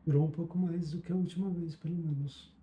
Durou um pouco mais do que a última vez, pelo menos.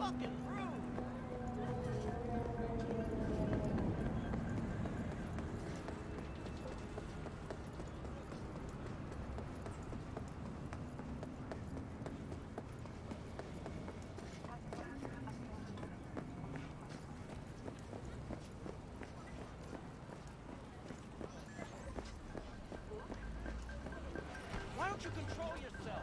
fucking rude. Why don't you control yourself?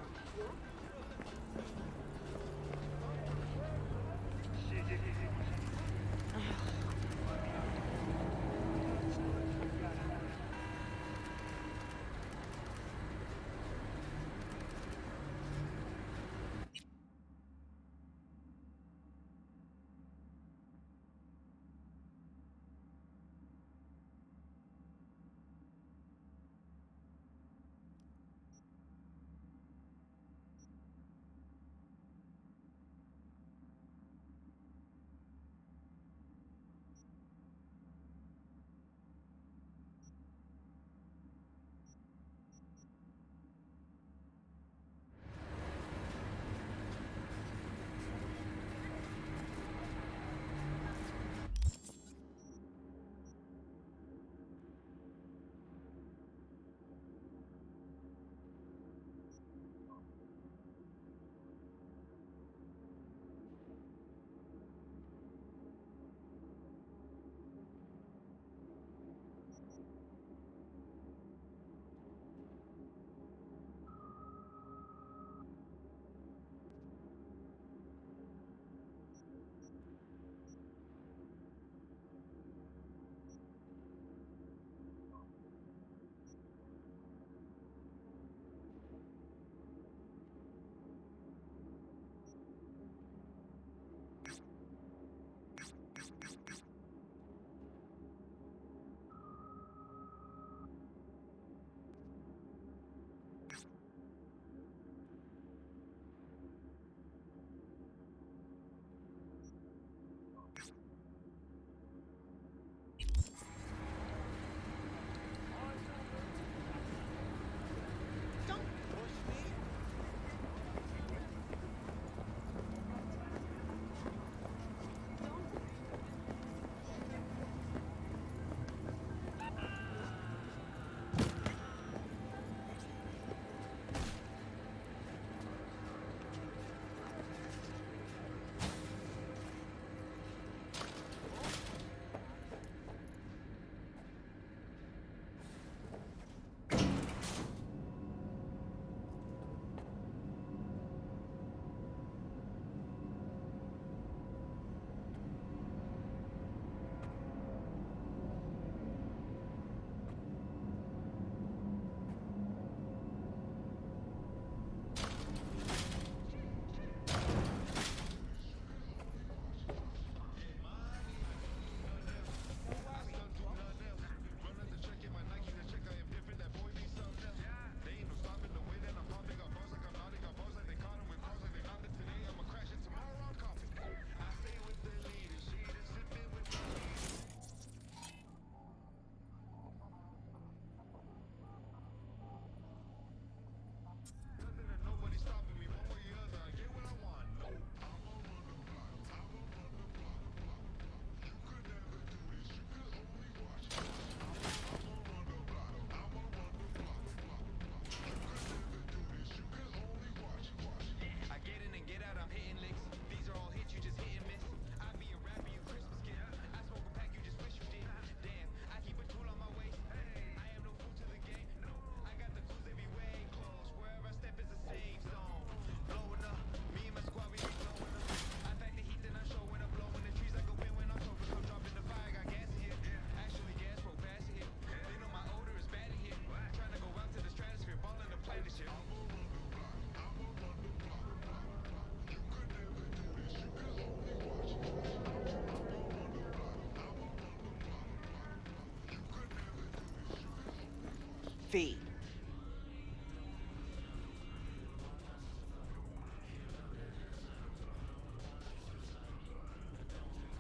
V.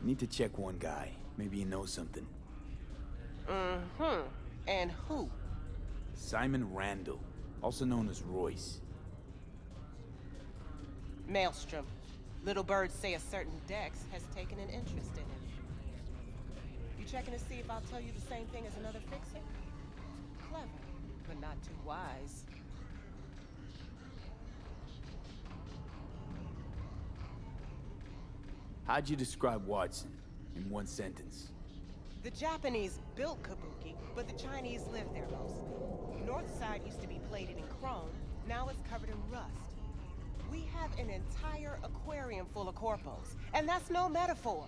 Need to check one guy. Maybe he knows something. Mm-hmm. And who? Simon Randall, also known as Royce. Maelstrom. Little birds say a certain Dex has taken an interest in him. You checking to see if I'll tell you the same thing as another fixer? Clever, but not too wise. How'd you describe Watson in one sentence? The Japanese built Kabuki, but the Chinese live there mostly. North side used to be plated in chrome, now it's covered in rust. We have an entire aquarium full of corpos, and that's no metaphor.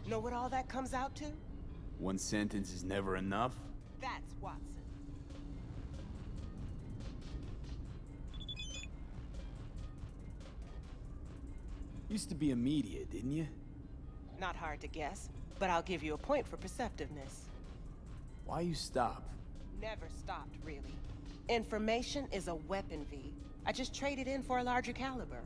Know what all that comes out to? One sentence is never enough? That's Watson. Used to be a media, didn't you? Not hard to guess, but I'll give you a point for perceptiveness. Why you stop? Never stopped, really. Information is a weapon, V. I just traded in for a larger caliber.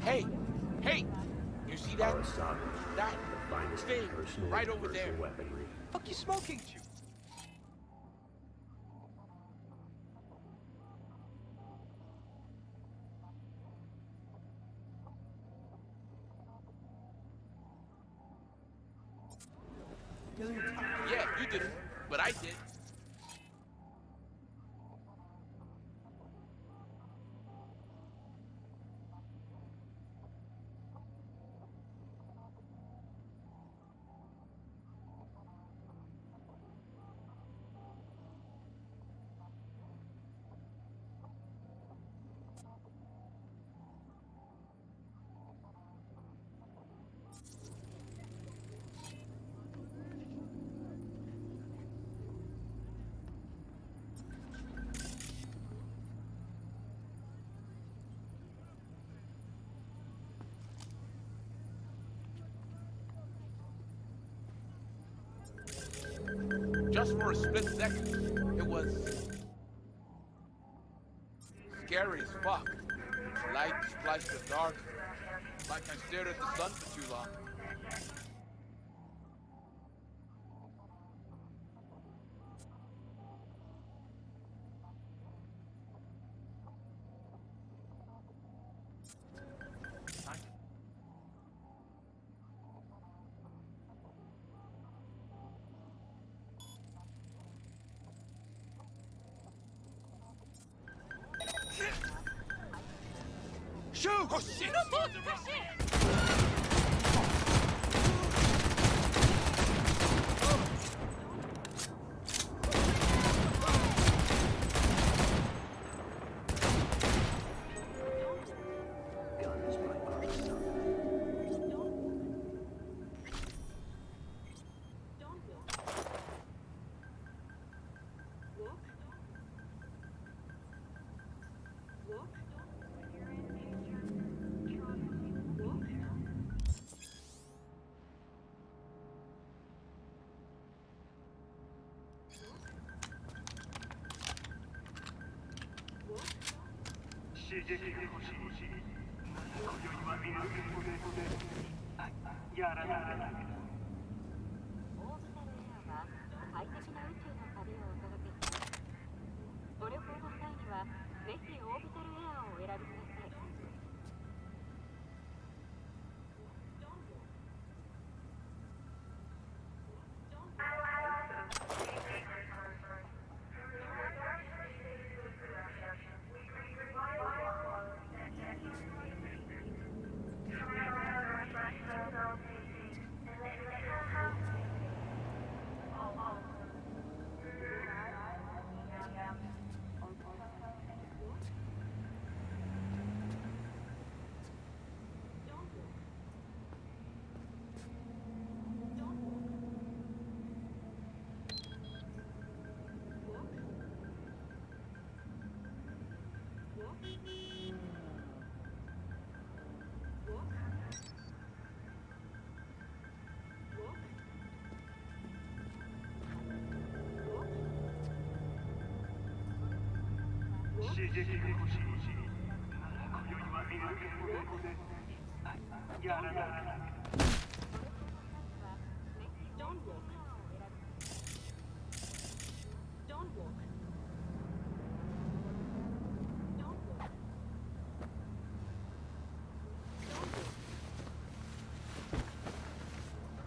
Hey! Hey! You see that? That thing right over there. Fuck you smoking to? Yeah, you didn't, but I did. Just for a split second, it was scary as fuck. Light spliced the dark, like I stared at the sun for too long. Shoot! Oh shit!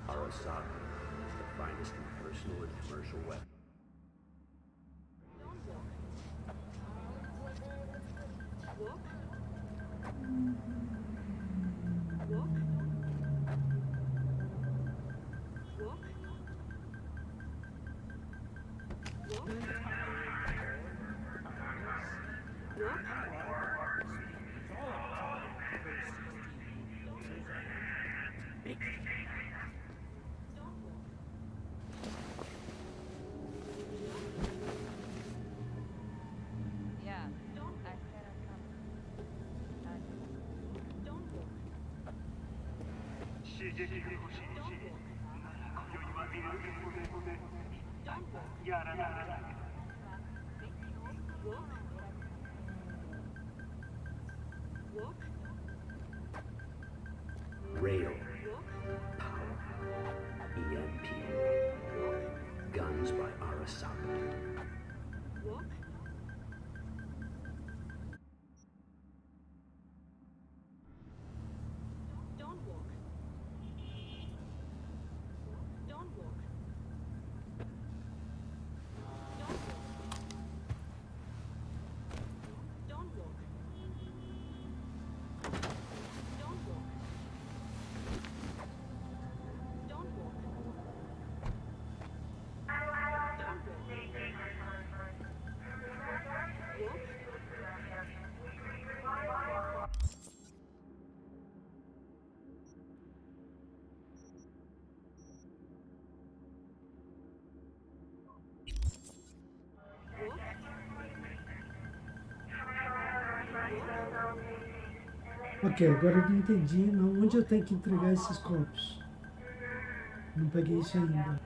Arasaka is the finest in personal and commercial weapons. Yeah, I said I'd come. Rail. Power. EMP. Guns by Arasaka. Ok, agora eu não entendi onde eu tenho que entregar esses corpos. Não peguei isso ainda.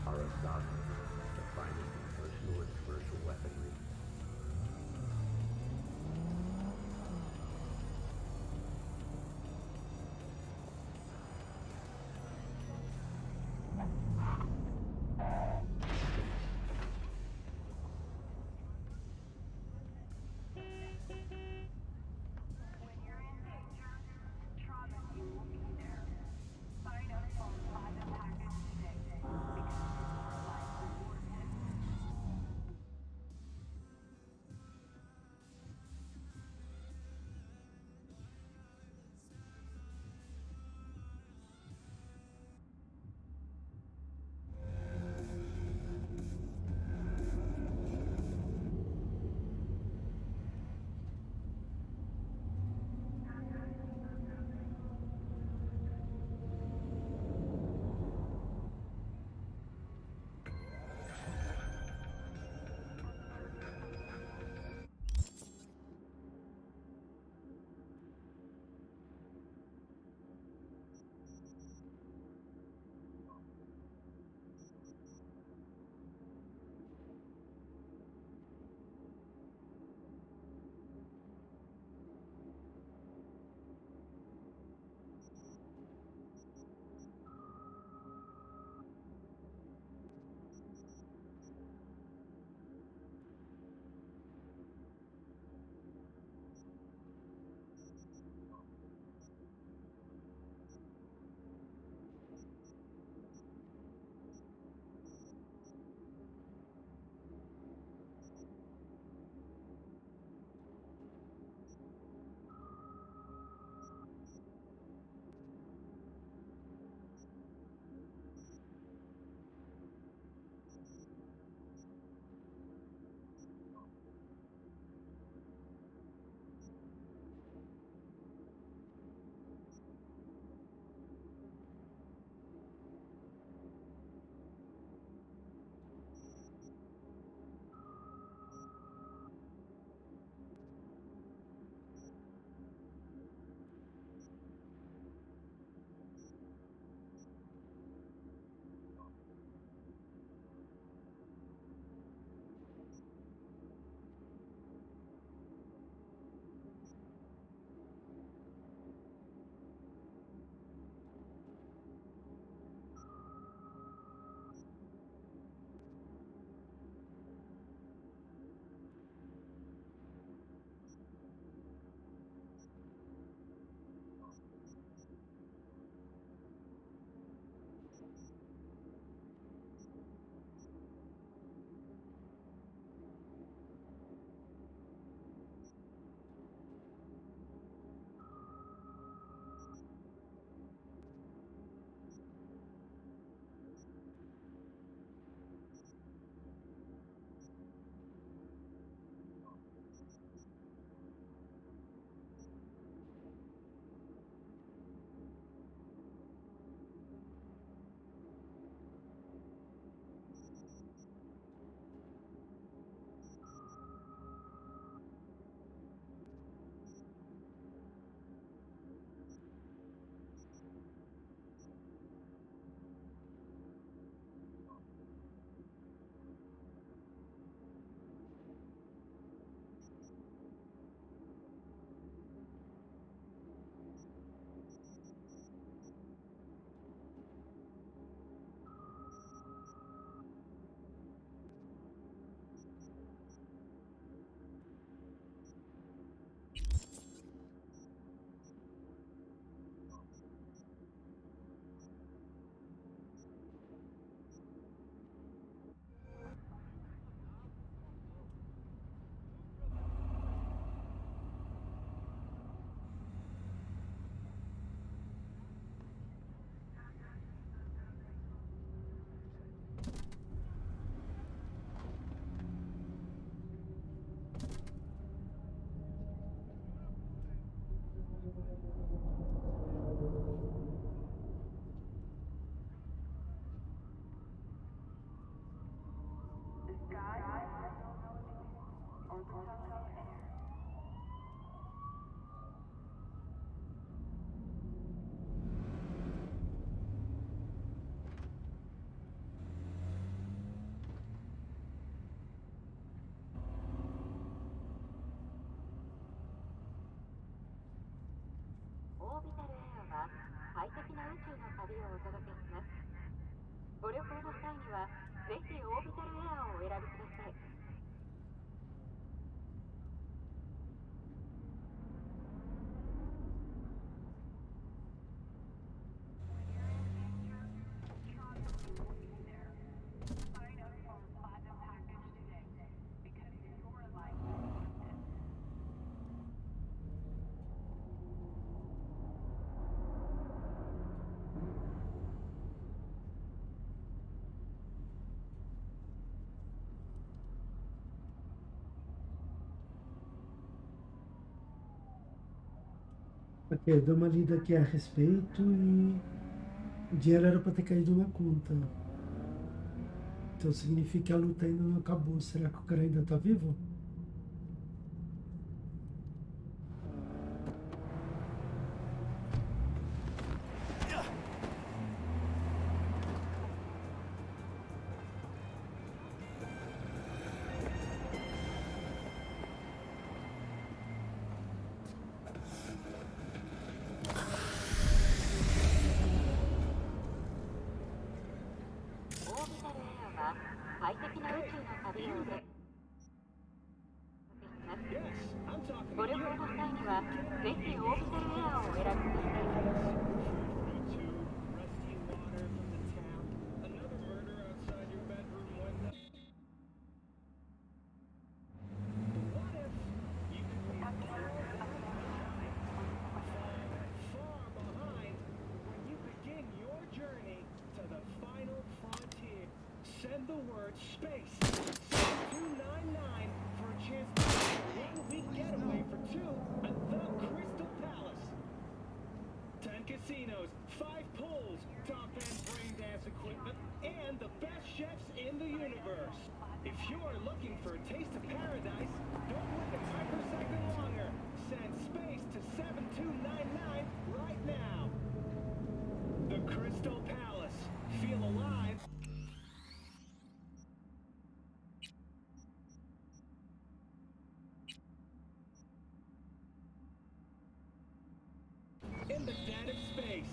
Arasaka, the finest in personal and commercial weaponry. ビタルエアは快適な宇宙の旅をお届けします。ご旅行の際にはぜひオービタルエアをお選びください。Ok, dei uma lida aqui a respeito e o dinheiro era para ter caído na conta. Então significa que a luta ainda não acabou. Será que o cara ainda tá vivo? Send the word space 299 for a chance to win a one-week getaway for two at the Crystal Palace. 10 casinos, 5 pools, top-end brain dance equipment, and the best chefs in the universe. If you're looking for a taste of paradise, don't wait a microsecond longer. Send space to 7299 right now. The Crystal Palace. Feel alive. In the dead of space.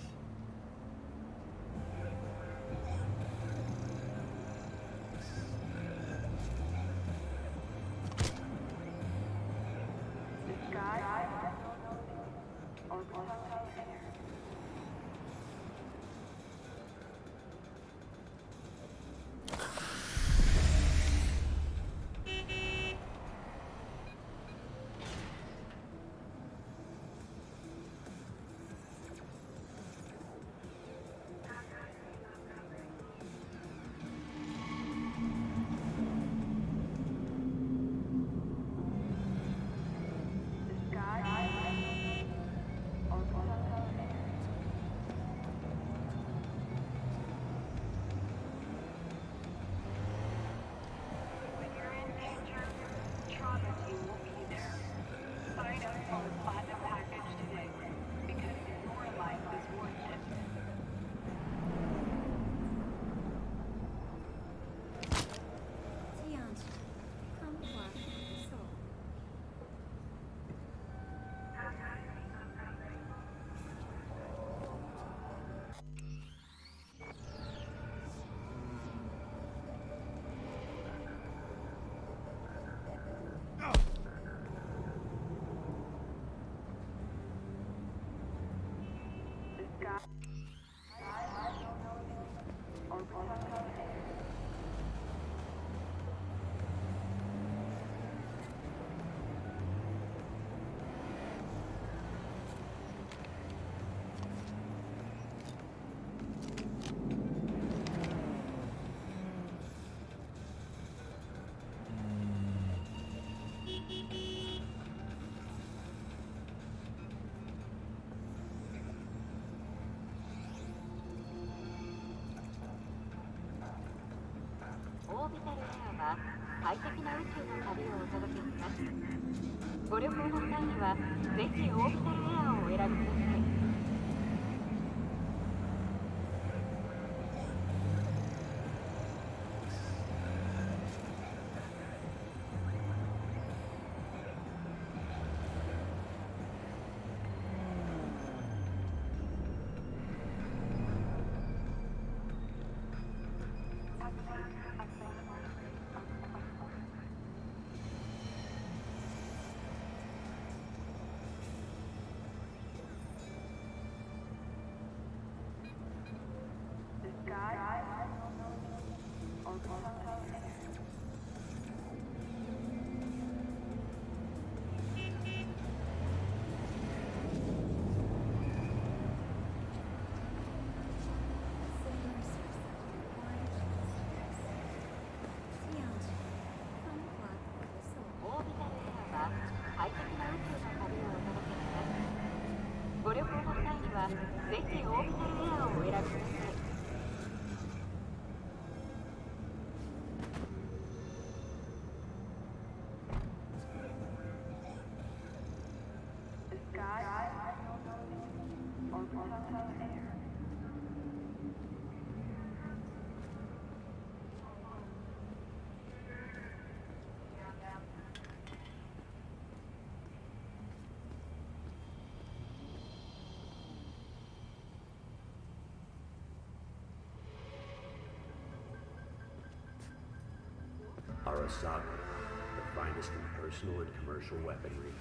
旅行の際にはぜひオービタルエアをお選びください。Arasaka, the finest in personal and commercial weaponry.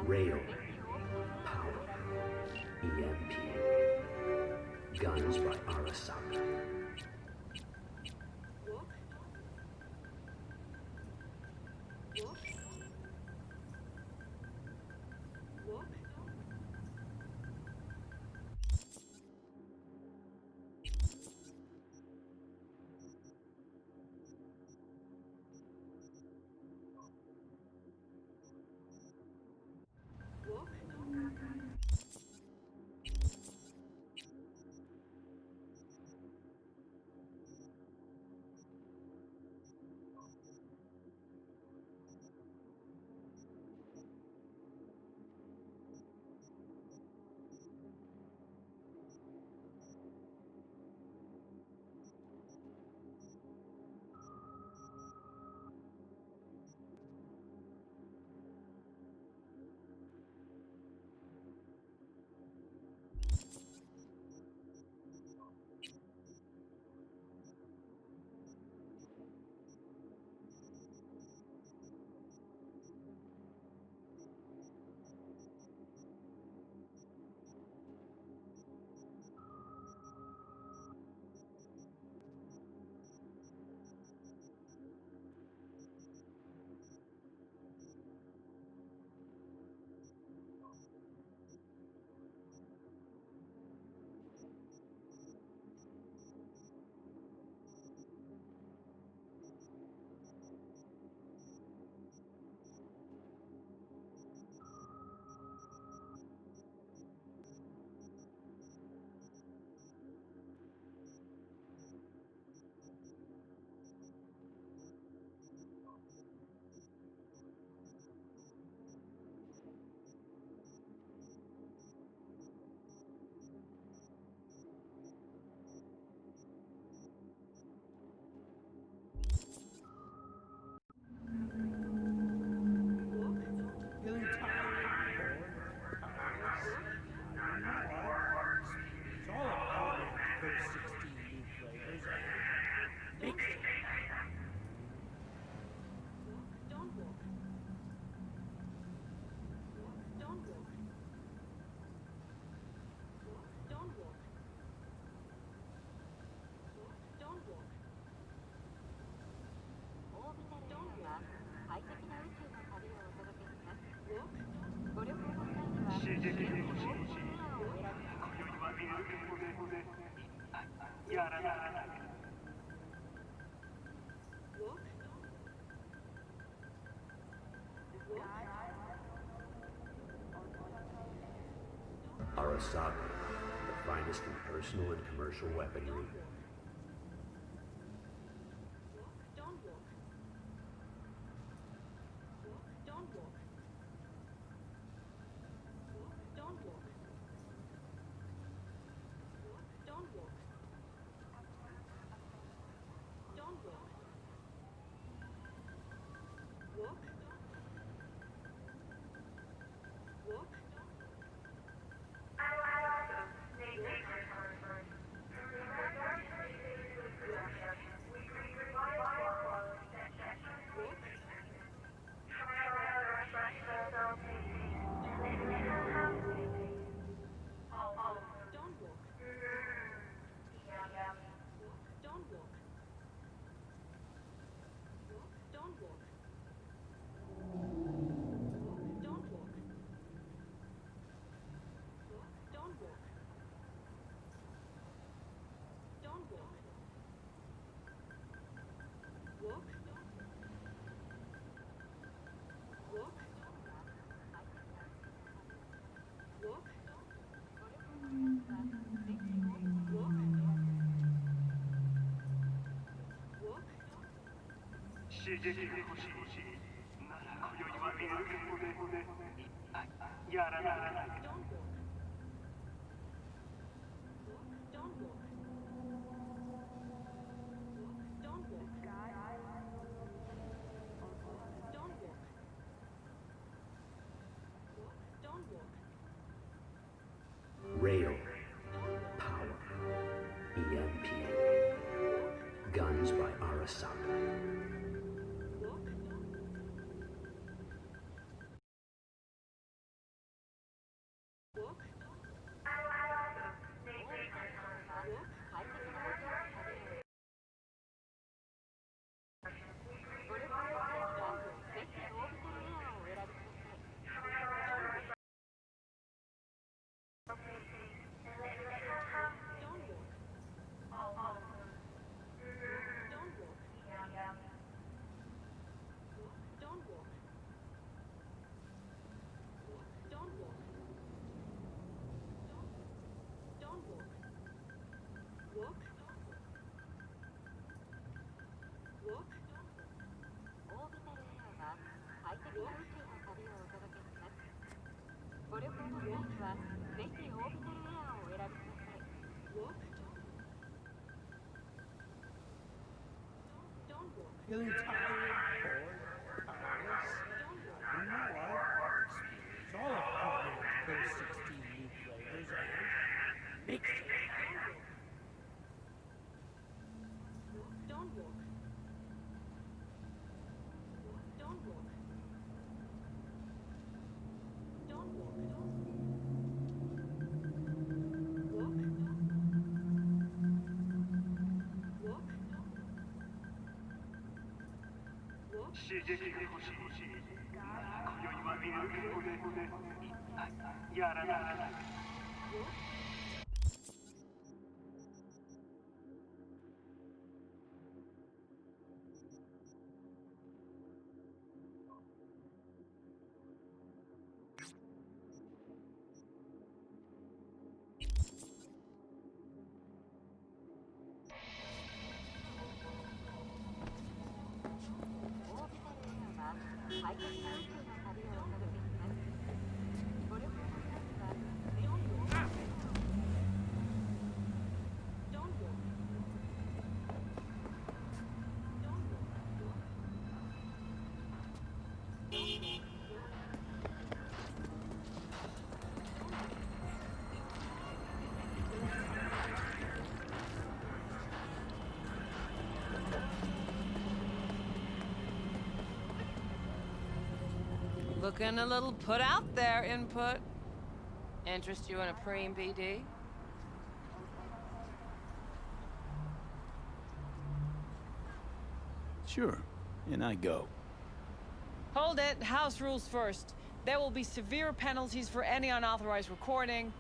Rail, power, EMP, guns by Arasaka. Arasaka, the finest in personal and commercial weaponry. Rail. Power. EMP. Guns by Arasaka. Feeling tired, bored, powerless? In my life, experience all of those 16 new flavors and mix it. Looking a little put out there, Input. Interest you in a preem BD? Sure, and I go. Hold it. House rules first. There will be severe penalties for any unauthorized recording.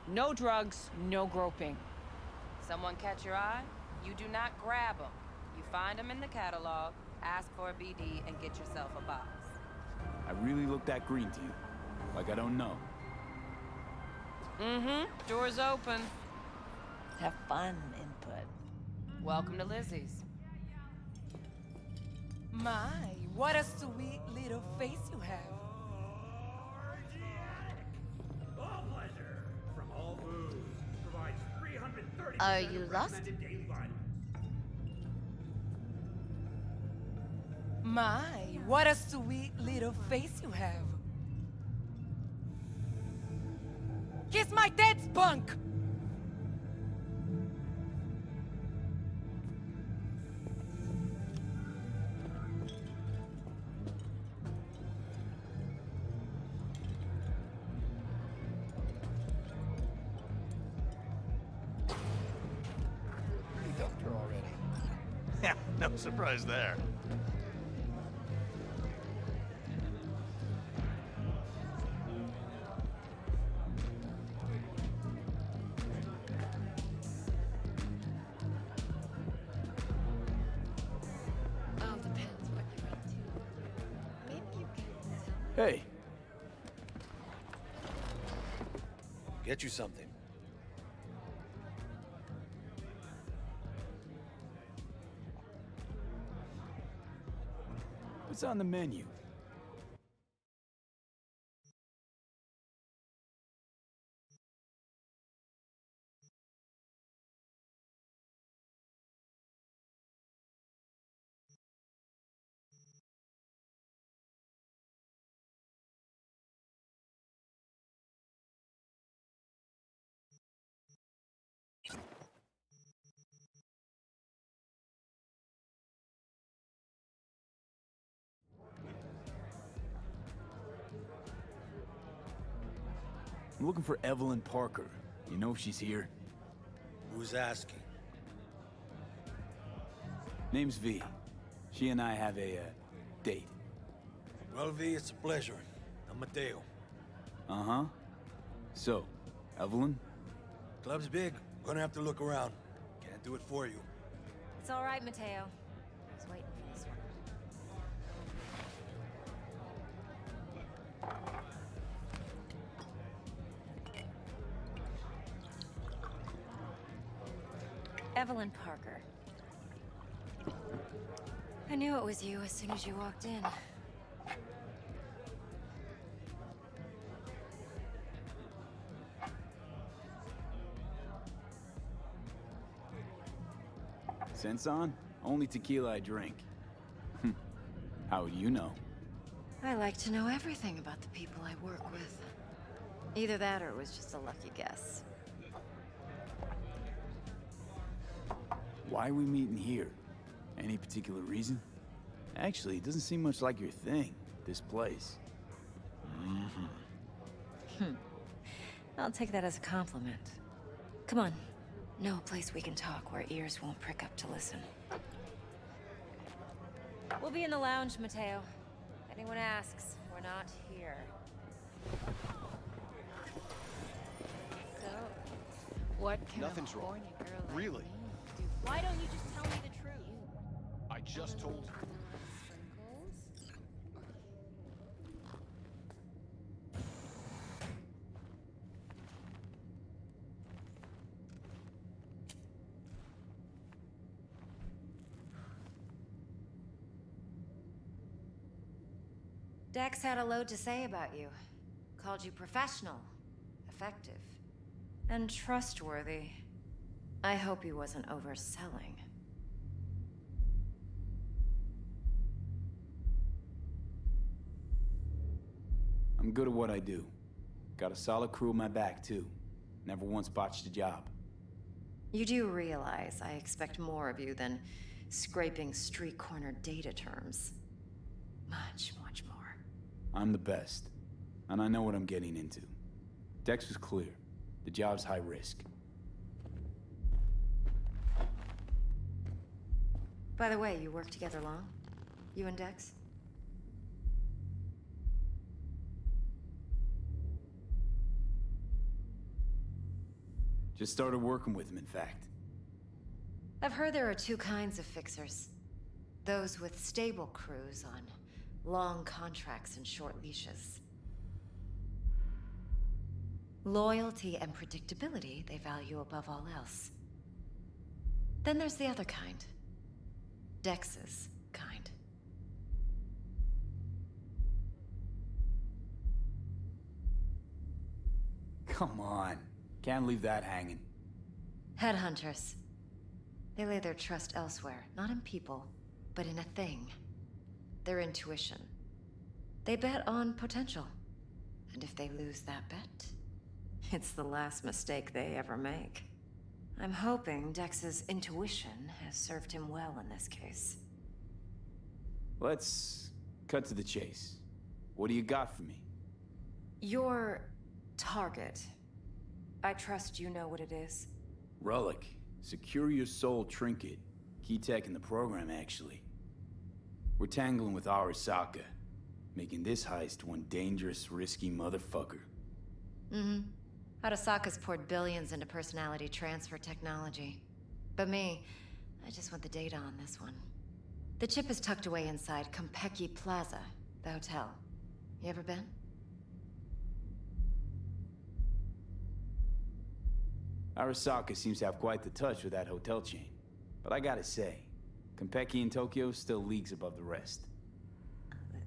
No drugs, no groping. Someone catch your eye? You do not grab them. You find them in the catalog, ask for a BD, and get yourself a box. I really look that green to you? Like I don't know. Mm-hmm. Door's open. Have fun, Input. Welcome to Lizzie's. My, what a sweet little face you have. All pleasure from all foods. Provides 330 Are you lost? daily vitamins. My, what a sweet little face you have. Kiss my dead spunk! He dumped her already. Yeah, no surprise there. All depends what you're into. Maybe you can. Hey, Get you something. What's on the menu? I'm looking for Evelyn Parker. You know if she's here? Who's asking? Name's V. She and I have a, date. Well, V, it's a pleasure. I'm Mateo. Uh-huh. So, Evelyn? Club's big. Gonna have to look around. Can't do it for you. It's all right, Mateo. I was waiting for this one. Evelyn Parker. I knew it was you as soon as you walked in. Sense on? Only tequila I drink. How would you know? I like to know everything about the people I work with. Either that or it was just a lucky guess. Why are we meeting here? Any particular reason? Actually, it doesn't seem much like your thing, this place. I'll take that as a compliment. Come on. Know a place we can talk where ears won't prick up to listen. We'll be in the lounge, Mateo. If anyone asks, we're not here. So, what can Nothing's a wrong. horny girl like Really? me do? Why don't you just tell me the truth? I just told you. Dex had a load to say about you. Called you professional, effective, and trustworthy. I hope he wasn't overselling. I'm good at what I do. Got a solid crew at my back, too. Never once botched a job. You do realize I expect more of you than scraping street corner data terms. Much, much more. I'm the best. And I know what I'm getting into. Dex was clear. The job's high risk. By the way, you work together long? You and Dex? Just started working with him, in fact. I've heard there are two kinds of fixers. Those with stable crews on long contracts and short leashes. Loyalty and predictability they value above all else. Then there's the other kind. Dex's kind. Come on. Can't leave that hanging. Headhunters. They lay their trust elsewhere, not in people, but in a thing. Their intuition. They bet on potential. And if they lose that bet, it's the last mistake they ever make. I'm hoping Dex's intuition has served him well in this case. Let's cut to the chase. What do you got for me? Your target. I trust you know what it is. Relic. Secure your soul trinket. Key tech in the program, actually. We're tangling with Arasaka, making this heist one dangerous, risky motherfucker. Mm-hmm. Arasaka's poured billions into personality transfer technology. But me, I just want the data on this one. The chip is tucked away inside Konpeki Plaza, the hotel. You ever been? Arasaka seems to have quite the touch with that hotel chain. But I gotta say, Konpeki in Tokyo still leagues above the rest.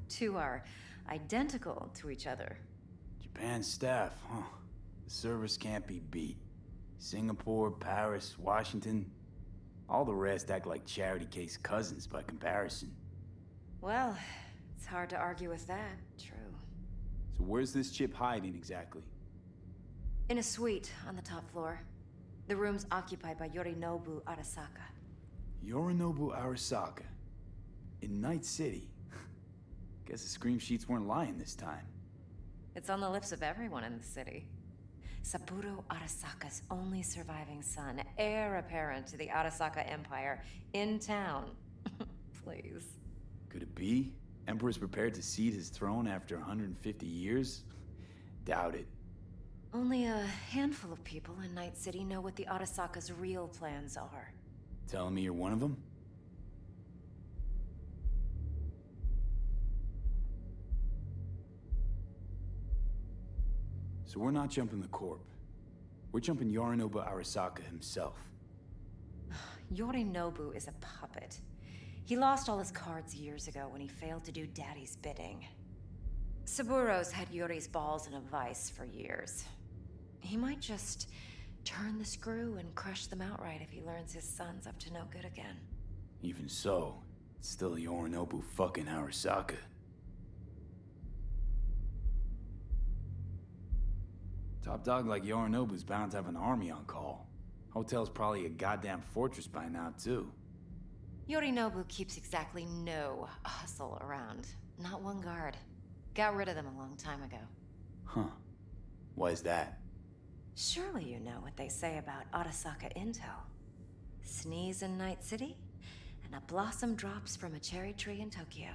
Two are identical to each other. Japan staff, huh? The service can't be beat. Singapore, Paris, Washington. All the rest act like charity case cousins by comparison. Well, it's hard to argue with that. True. So where's this chip hiding exactly? In a suite on the top floor. The room's occupied by Yorinobu Arasaka. Yorinobu Arasaka. In Night City. Guess the scream sheets weren't lying this time. It's on the lips of everyone in the city. Saburo Arasaka's only surviving son, heir apparent to the Arasaka Empire, in town. Please. Could it be? Emperor's prepared to cede his throne after 150 years? Doubt it. Only a handful of people in Night City know what the Arasaka's real plans are. Telling me you're one of them? So we're not jumping the Corp. We're jumping Yorinobu Arasaka himself. Yorinobu is a puppet. He lost all his cards years ago when he failed to do Daddy's bidding. Saburo's had Yuri's balls in a vice for years. He might just turn the screw and crush them outright if he learns his son's up to no good again. Even so, it's still Yorinobu fucking Arasaka. Top dog like Yorinobu's bound to have an army on call. Hotel's probably a goddamn fortress by now, too. Yorinobu keeps exactly no hustle around. Not one guard. Got rid of them a long time ago. Huh. Why is that? Surely you know what they say about Arasaka intel. Sneeze in Night City, and a blossom drops from a cherry tree in Tokyo.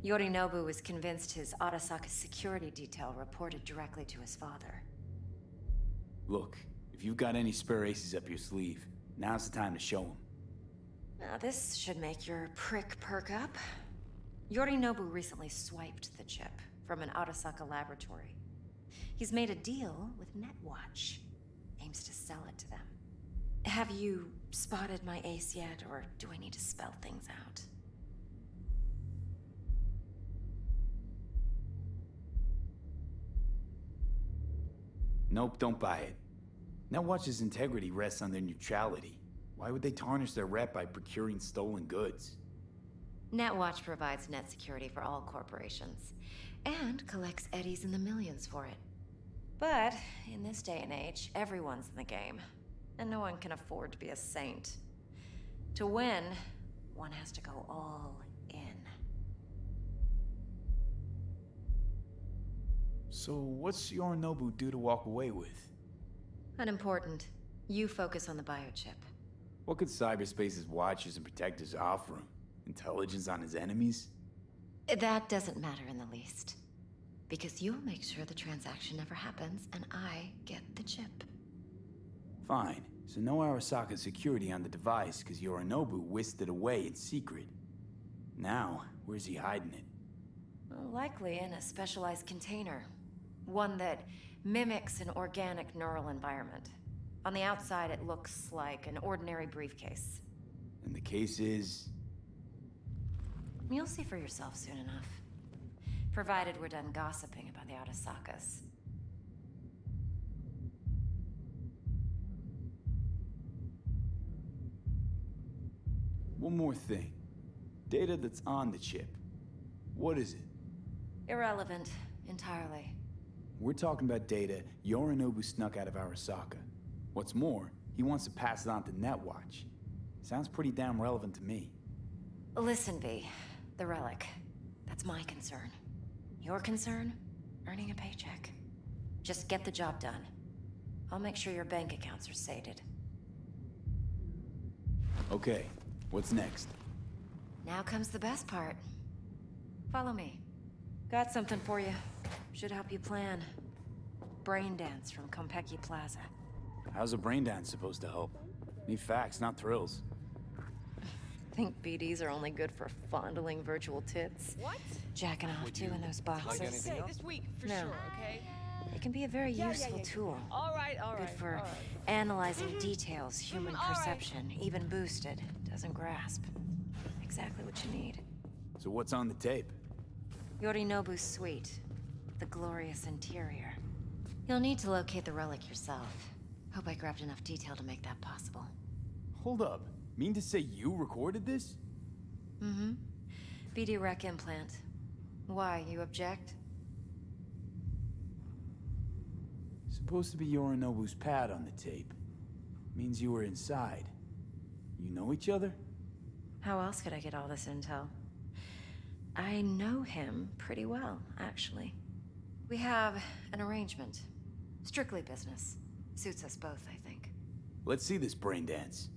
Yorinobu was convinced his Arasaka security detail reported directly to his father. Look, if you've got any spare aces up your sleeve, now's the time to show them. Now this should make your prick perk up. Yorinobu recently swiped the chip from an Arasaka laboratory. He's made a deal with Netwatch. Aims to sell it to them. Have you spotted my ace yet, or do I need to spell things out? Nope, don't buy it. Netwatch's integrity rests on their neutrality. Why would they tarnish their rep by procuring stolen goods? Netwatch provides net security for all corporations, and collects eddies in the millions for it. But, in this day and age, everyone's in the game, and no one can afford to be a saint. To win, one has to go all in. So what's Yorinobu due to walk away with? Unimportant. You focus on the biochip. What could cyberspace's watchers and protectors offer him? Intelligence on his enemies? That doesn't matter in the least. Because you'll make sure the transaction never happens, and I get the chip. Fine. So no Arasaka security on the device, because Yorinobu whisked it away in secret. Now, where's he hiding it? Well, likely in a specialized container. One that mimics an organic neural environment. On the outside, it looks like an ordinary briefcase. And the case is... You'll see for yourself soon enough. Provided we're done gossiping about the Arasakas. One more thing. Data that's on the chip. What is it? Irrelevant, entirely. We're talking about data Yorinobu snuck out of Arasaka. What's more, he wants to pass it on to Netwatch. Sounds pretty damn relevant to me. Listen, V. The relic. That's my concern. Your concern? Earning a paycheck. Just get the job done. I'll make sure your bank accounts are sated. Okay, what's next? Now comes the best part. Follow me. Got something for you. Should help you plan. Brain dance from Konpeki Plaza. How's a brain dance supposed to help? Need facts, not thrills. Think BDs are only good for fondling virtual tits? What? Jacking off too in those boxes? Say this week for No. sure, okay? It can be a very useful tool. All right. Good for analyzing details human perception, even boosted, doesn't grasp. Exactly what you need. So what's on the tape? Yorinobu's suite. The glorious interior. You'll need to locate the relic yourself. Hope I grabbed enough detail to make that possible. Hold up. Mean to say you recorded this? Mm-hmm. BD rec implant. Why, you object? Supposed to be Yorinobu's pad on the tape. Means you were inside. You know each other? How else could I get all this intel? I know him pretty well, actually. We have an arrangement. Strictly business. Suits us both, I think. Let's see this brain dance.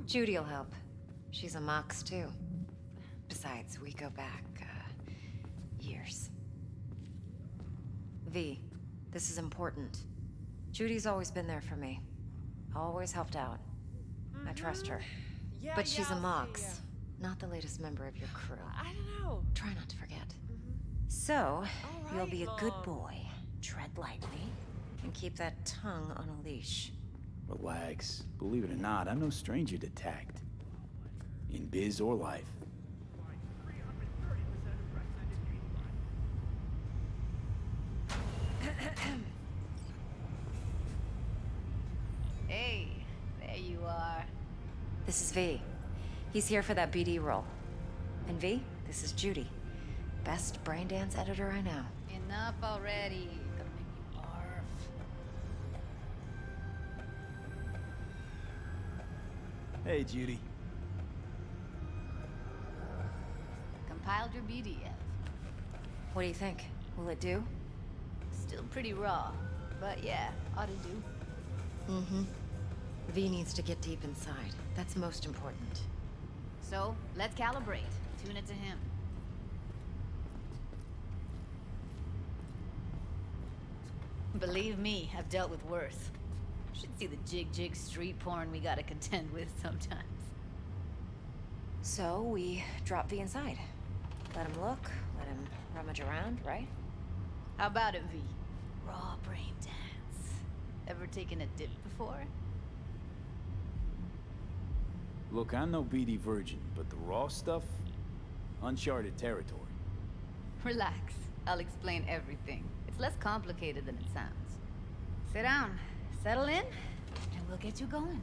Judy'll help. She's a Mox, too. Besides, we go back, years. V, this is important. Judy's always been there for me. Always helped out. I trust her. Yeah, But she's a I'll Mox, see ya. not the latest member of your crew. I don't know. Try not to forget. So, you'll right, be a good Mom. boy. Tread lightly, and keep that tongue on a leash. Relax. Believe it or not, I'm no stranger to tact. In biz or life. Hey, there you are. This is V. He's here for that BD role. And V, this is Judy. Best brain dance editor I know. Enough already. Gonna make me barf. Hey, Judy. Compiled your BDF. What do you think? Will it do? Still pretty raw, but yeah, ought to do. Mm-hmm. V needs to get deep inside. That's most important. So, let's calibrate. Tune it to him. Believe me, I've dealt with worse. Should see the jig street porn we gotta contend with sometimes. So, we drop V inside. Let him look, let him rummage around, right? How about it, V? Raw brain dance. Ever taken a dip before? Look, I'm no BD virgin, but the raw stuff, uncharted territory. Relax. I'll explain everything. It's less complicated than it sounds. Sit down, settle in, and we'll get you going.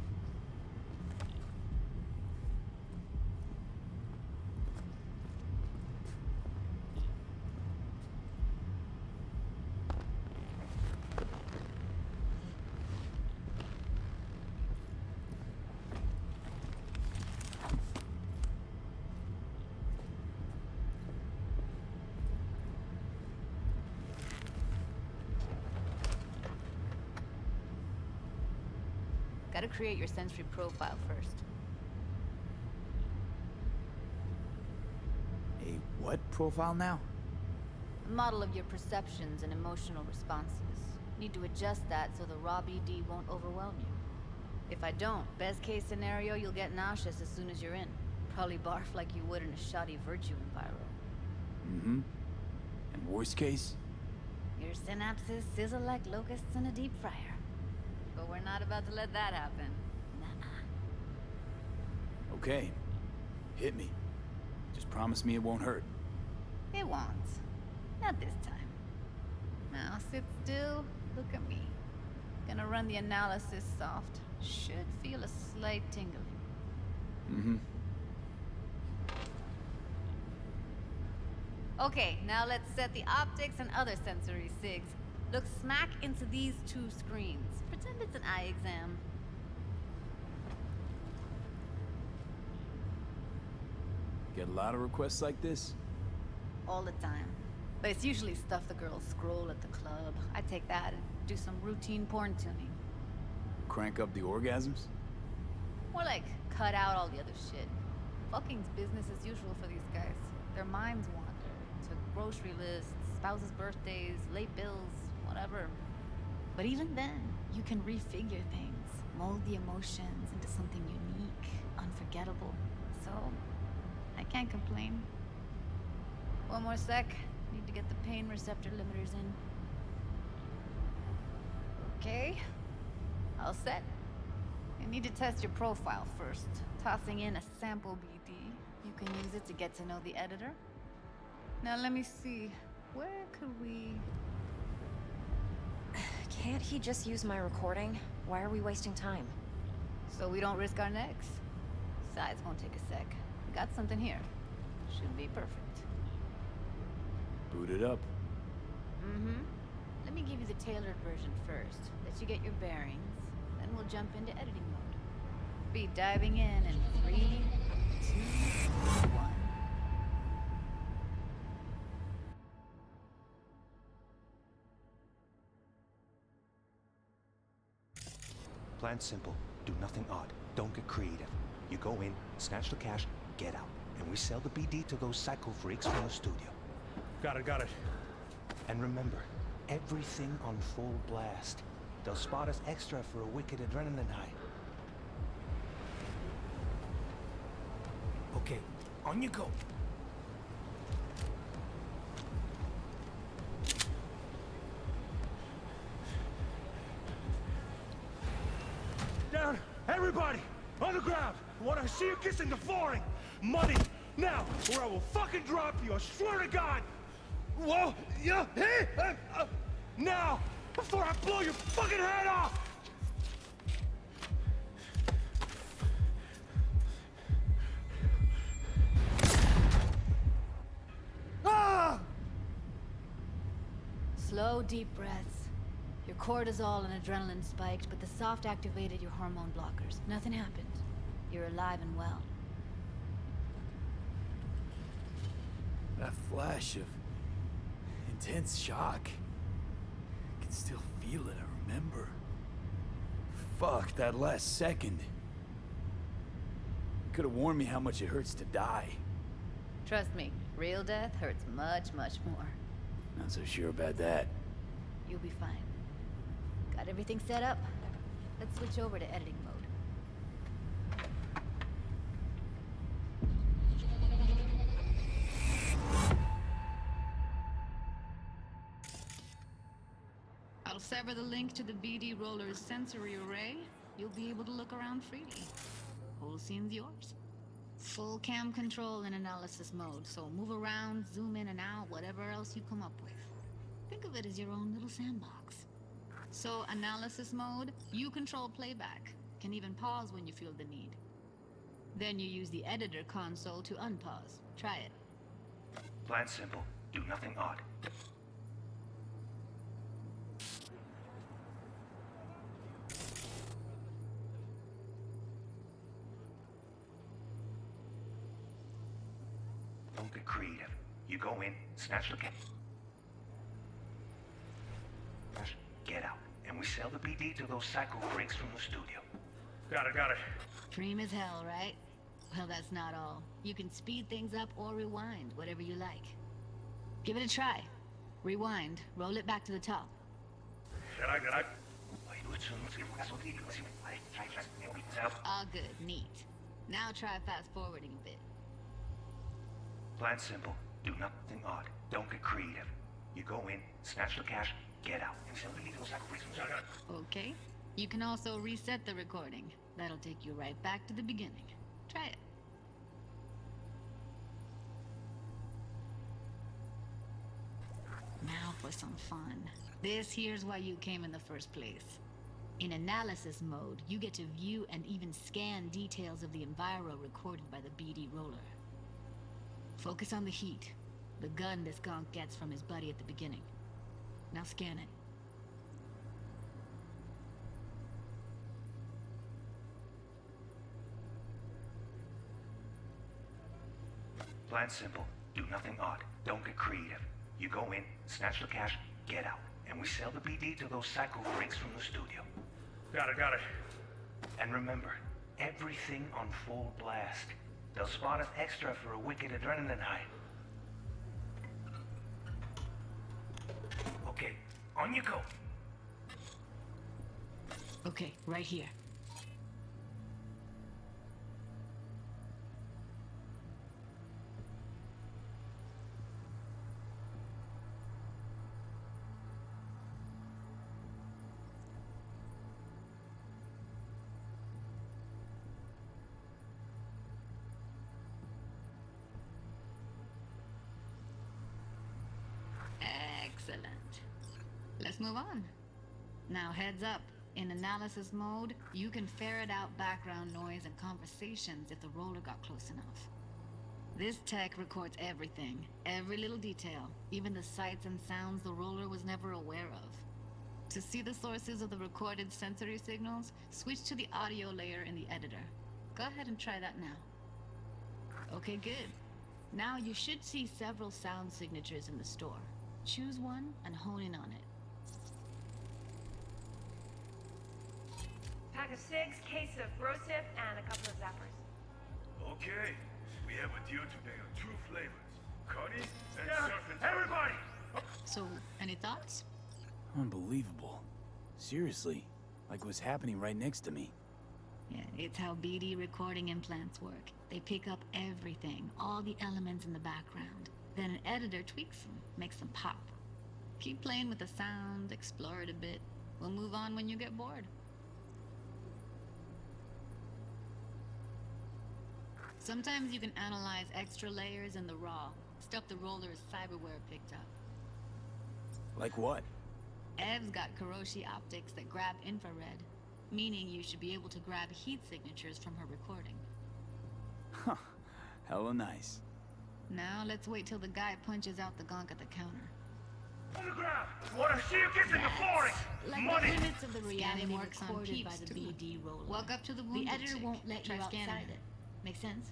Gotta create your sensory profile first. A what profile now? A model of your perceptions and emotional responses. Need to adjust that so the raw BD won't overwhelm you. If I don't, best case scenario, you'll get nauseous as soon as you're in. Probably barf like you would in a shoddy Virtue Enviro. Mm-hmm. And worst case? Your synapses sizzle like locusts in a deep fryer. But we're not about to let that happen. Nuh-uh. Okay. Hit me. Just promise me it won't hurt. It won't. Not this time. Now sit still, look at me. Gonna run the analysis soft. Should feel a slight tingling. Mm-hmm. Okay, now let's set the optics and other sensory sigs. Look smack into these two screens. Pretend it's an eye exam. Get a lot of requests like this? All the time. But it's usually stuff the girls scroll at the club. I take that and do some routine porn tuning. Crank up the orgasms? More like cut out all the other shit. Fucking's business as usual for these guys. Their minds wander to grocery lists, spouses' birthdays, late bills, whatever. But even then, you can refigure things, mold the emotions into something unique, unforgettable. So, I can't complain. One more sec. Need to get the pain receptor limiters in. Okay. All set. You need to test your profile first. Tossing in a sample BD. You can use it to get to know the editor. Now let me see. Where could we... Can't he just use my recording? Why are we wasting time? So we don't risk our necks. Besides, won't take a sec. Got something here. Should be perfect. Boot it up. Mm-hmm. Let me give you the tailored version first. Let you get your bearings. Then we'll jump into editing mode. Be diving in 3, 2, 1. Plan simple. Do nothing odd. Don't get creative. You go in, snatch the cash, get out. And we sell the BD to those psycho freaks from the studio. Got it. And remember, everything on full blast. They'll spot us extra for a wicked adrenaline high. Okay, on you go. Down! Everybody! On the ground! I want to see you kissing the flooring! Money! Now! Or I will fucking drop you! I swear to God! Whoa! Yeah! Hey! Now! Before I blow your fucking head off! Ah! Slow, deep breaths. Your cortisol and adrenaline spiked, but the soft activated your hormone blockers. Nothing happened. You're alive and well. That flash of intense shock. I can still feel it, I remember. Fuck, that last second. You could have warned me how much it hurts to die. Trust me, real death hurts much, much more. Not so sure about that. You'll be fine. Got everything set up? Let's switch over to editing mode. I'll sever the link to the BD Roller's sensory array. You'll be able to look around freely. Whole scene's yours. Full cam control in analysis mode, so move around, zoom in and out, whatever else you come up with. Think of it as your own little sandbox. So, analysis mode, you control playback. Can even pause when you feel the need. Then you use the editor console to unpause. Try it. Plan simple. Do nothing odd. Don't get creative. You go in, snatch the cash, get out. And we sell the BD to those psycho freaks from the studio. Got it. Dream as hell, right? Well, that's not all. You can speed things up or rewind, whatever you like. Give it a try. Rewind, roll it back to the top. All good, neat. Now try fast forwarding a bit. Plan simple. Do nothing odd. Don't get creative. You go in, snatch the cash, get out. And sell the BD to those psycho freaks from the studio. Okay. You can also reset the recording. That'll take you right back to the beginning. Try it. Now for some fun. This here's why you came in the first place. In analysis mode, you get to view and even scan details of the enviro recorded by the BD roller. Focus on the heat, the gun this gonk gets from his buddy at the beginning. Now scan it. Plan simple. Do nothing odd. Don't get creative. You go in, snatch the cash, get out. And we sell the BD to those psycho freaks from the studio. Got it. And remember, everything on full blast. They'll spot us extra for a wicked adrenaline high. Okay, on you go. Okay, right here. let's move on. Now, heads up. In analysis mode, you can ferret out background noise and conversations if the roller got close enough. This tech records everything, every little detail, even the sights and sounds the roller was never aware of. To see the sources of the recorded sensory signals, switch to the audio layer in the editor. Go ahead and try that now. Okay, good. Now you should see several sound signatures in the store. Choose one and hone in on it. Pack of 6, case of Brosip, and a couple of zappers. Okay, we have a deal today on 2 flavors. Cuddy and serpent. Everybody! So, any thoughts? Unbelievable. Seriously, like what's happening right next to me. Yeah, it's how BD recording implants work. They pick up everything, all the elements in the background. Then an editor tweaks them, makes them pop. Keep playing with the sound, explore it a bit. We'll move on when you get bored. Sometimes you can analyze extra layers in the raw, stuff the roller's cyberware picked up. Like what? Ev's got Kuroshi optics that grab infrared, meaning you should be able to grab heat signatures from her recording. Huh. Hella nice. Now let's wait till the guy punches out the gonk at the counter. On the ground! Wanna see you kissing the flooring! Like Money! the limits of the reality Scanning works on recorded peeps by the too. BD roller. Walk up to the The wounded editor chick. won't let Try you scanning outside her. it. Make sense?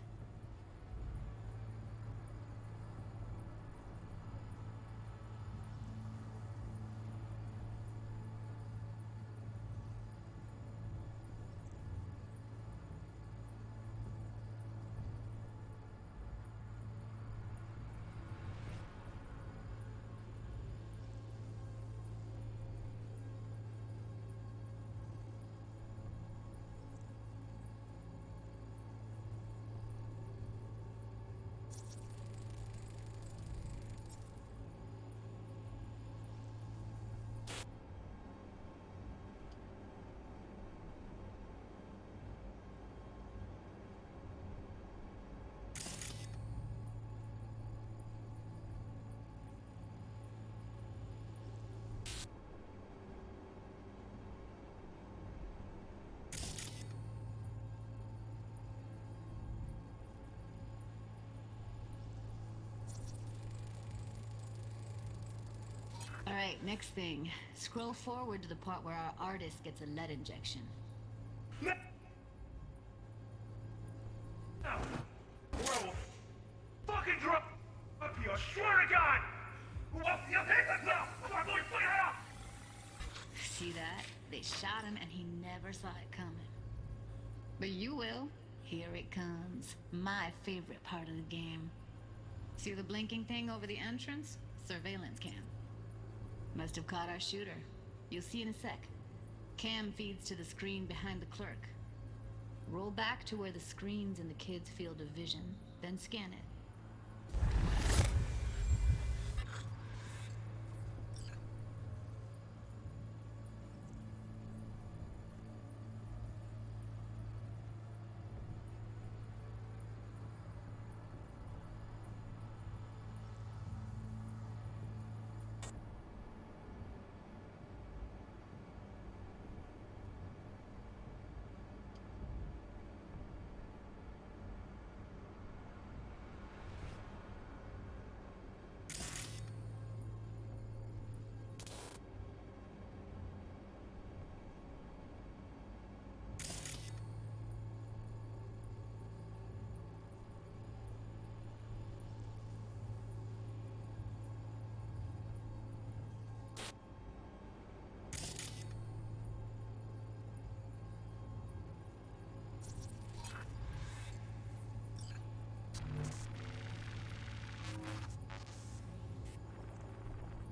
Alright, next thing. Scroll forward to the part where our artist gets a lead injection. Now! Or I will fucking drop you, I swear to God! Well, you take this now! I'm going to fucking head off! See that? They shot him and he never saw it coming. But you will. Here it comes. My favorite part of the game. See the blinking thing over the entrance? Surveillance cam. Must have caught our shooter. You'll see in a sec. Cam feeds to the screen behind the clerk. Roll back to where the screen's in the kid's field of vision, then scan it.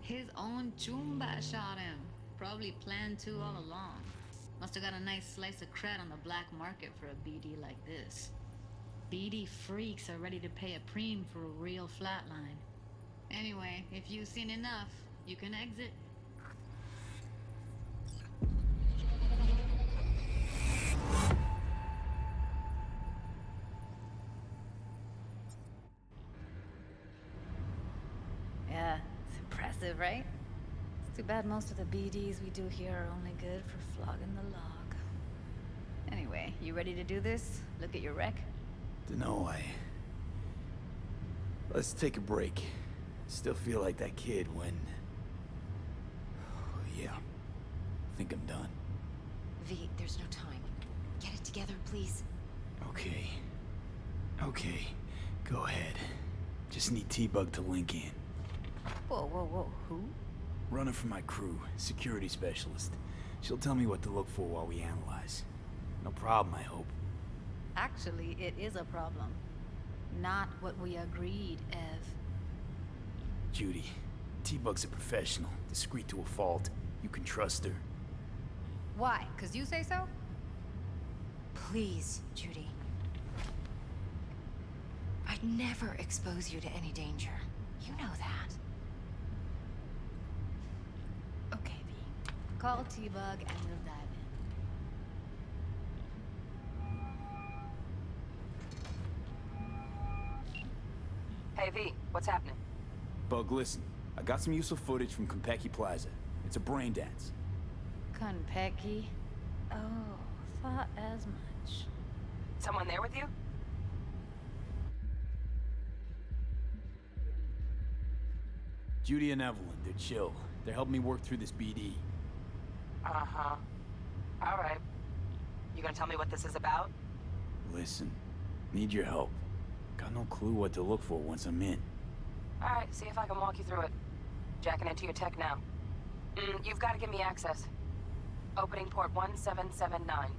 His own Chumba shot him. Probably planned to all along. Must have got a nice slice of cred on the black market for a BD like this. BD freaks are ready to pay a preem for a real flatline. Anyway, if you've seen enough, you can exit. Yeah, it's impressive, right? Too bad most of the BDs we do here are only good for flogging the log. Anyway, you ready to do this? Look at your wreck? Dunno, Let's take a break. Still feel like that kid when... Yeah. I think I'm done. V, there's no time. Get it together, please. Okay. Okay. Go ahead. Just need T-Bug to link in. Whoa, whoa, whoa. Who? Runner for my crew. Security specialist. She'll tell me what to look for while we analyze. No problem, I hope. Actually, it is a problem. Not what we agreed, Ev. Judy, T-Bug's a professional, discreet to a fault. You can trust her. Why? 'Cause you say so? Please, Judy. I'd never expose you to any danger. You know that. Okay, V. Call T-Bug and we'll dive in. Hey, V. What's happening? Bug, listen. I got some useful footage from Konpeki Plaza. It's a brain dance. Konpeki? Oh, thought as much. Someone there with you? Judy and Evelyn, they're chill. They're helping me work through this BD. Uh-huh. All right. You gonna tell me what this is about? Listen, need your help. Got no clue what to look for once I'm in. All right, see if I can walk you through it. Jacking into your tech now. You've got to give me access. Opening port 1779.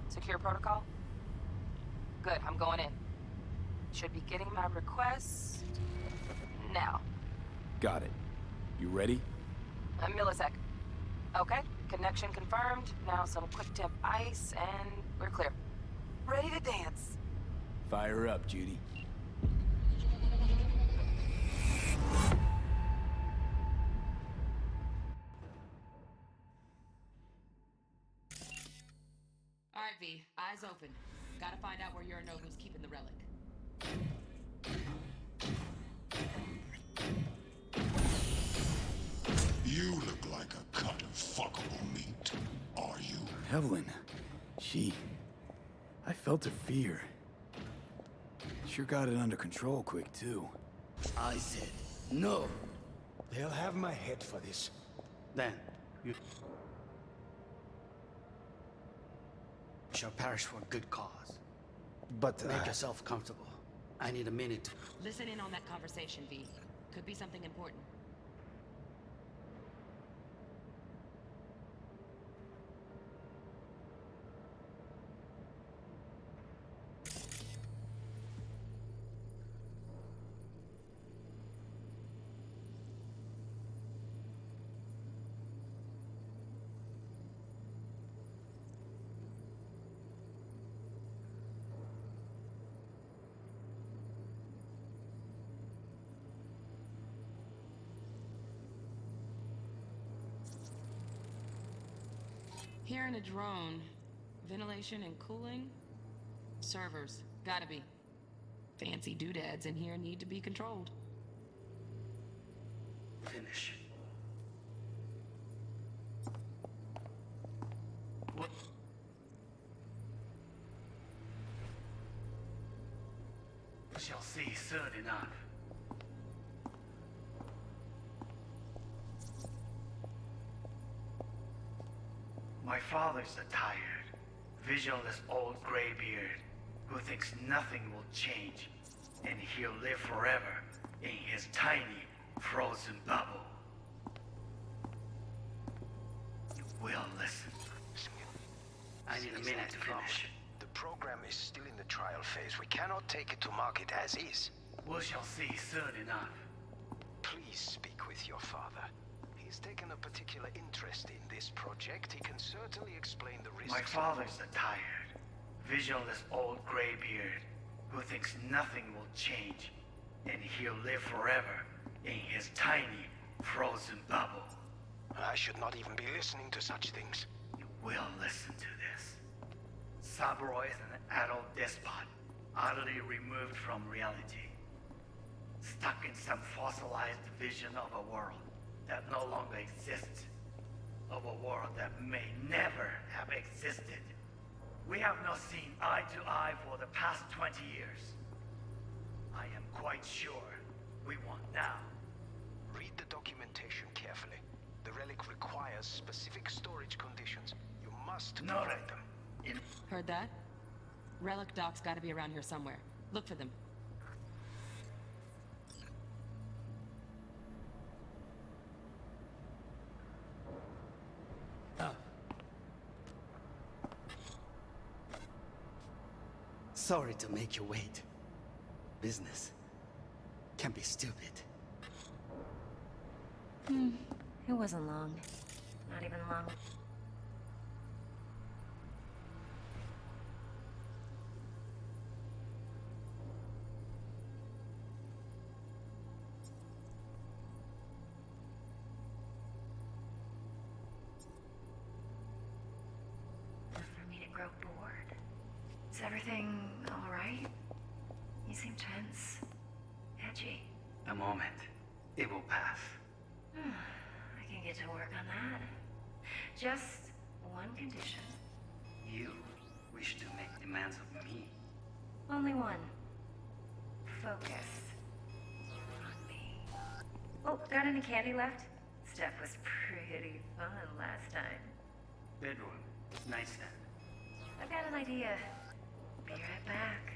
Secure protocol? Good, I'm going in. Should be getting my request now. Got it. You ready? A millisec. Okay, connection confirmed. Now some quick temp ice, and we're clear. Ready to dance. Fire up, Judy. All right, V. Eyes open. Gotta find out where Yorinobu's keeping the relic. You look like a cut of fuckable meat, are you? Evelyn, I felt her fear. Sure got it under control quick, too. I said, no. They'll have my head for this. Then, you shall perish for a good cause. But, make yourself comfortable. I need a minute to... Listen in on that conversation, V. Could be something important. Here in a drone. Ventilation and cooling? Servers. Gotta be. Fancy doodads in here need to be controlled. Finish. What? We shall see soon enough. My father's a tired, visionless old graybeard who thinks nothing will change, and he'll live forever in his tiny, frozen bubble. You will listen. I need a minute to finish. The program is still in the trial phase. We cannot take it to market as is. We shall see soon enough. Please speak with your father. He's taken a particular interest in this project. He can certainly explain the risks. My father's a tired, visionless old graybeard who thinks nothing will change, and he'll live forever in his tiny, frozen bubble. I should not even be listening to such things. You will listen to this. Saburo is an adult despot, utterly removed from reality. Stuck in some fossilized vision of a world that no longer exists, of a world that may never have existed. We have not seen eye to eye for the past 20 years. I am quite sure we want now. Read the documentation carefully. The relic requires specific storage conditions. You must provide them. Heard that? Relic docs gotta be around here somewhere. Look for them. Sorry to make you wait. Business can be stupid. It wasn't long. Not even long. For me to grow bored. Is everything all right? You seem tense, edgy. A moment. It will pass. I can get to work on that. Just one condition. You wish to make demands of me. Only one. Focus on me. Oh, got any candy left? Stuff was pretty fun last time. Bedroom. Nightstand. I've got an idea. Be right back.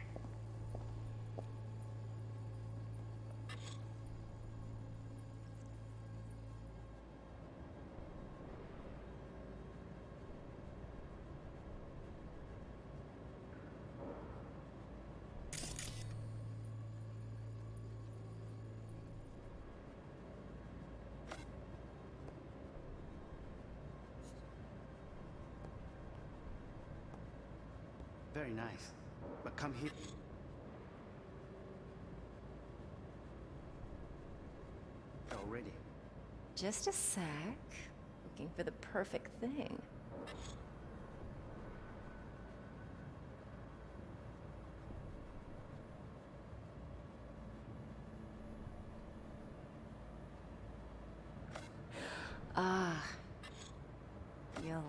Very nice. But come here. Already. Just a sec. Looking for the perfect thing. Ah. You'll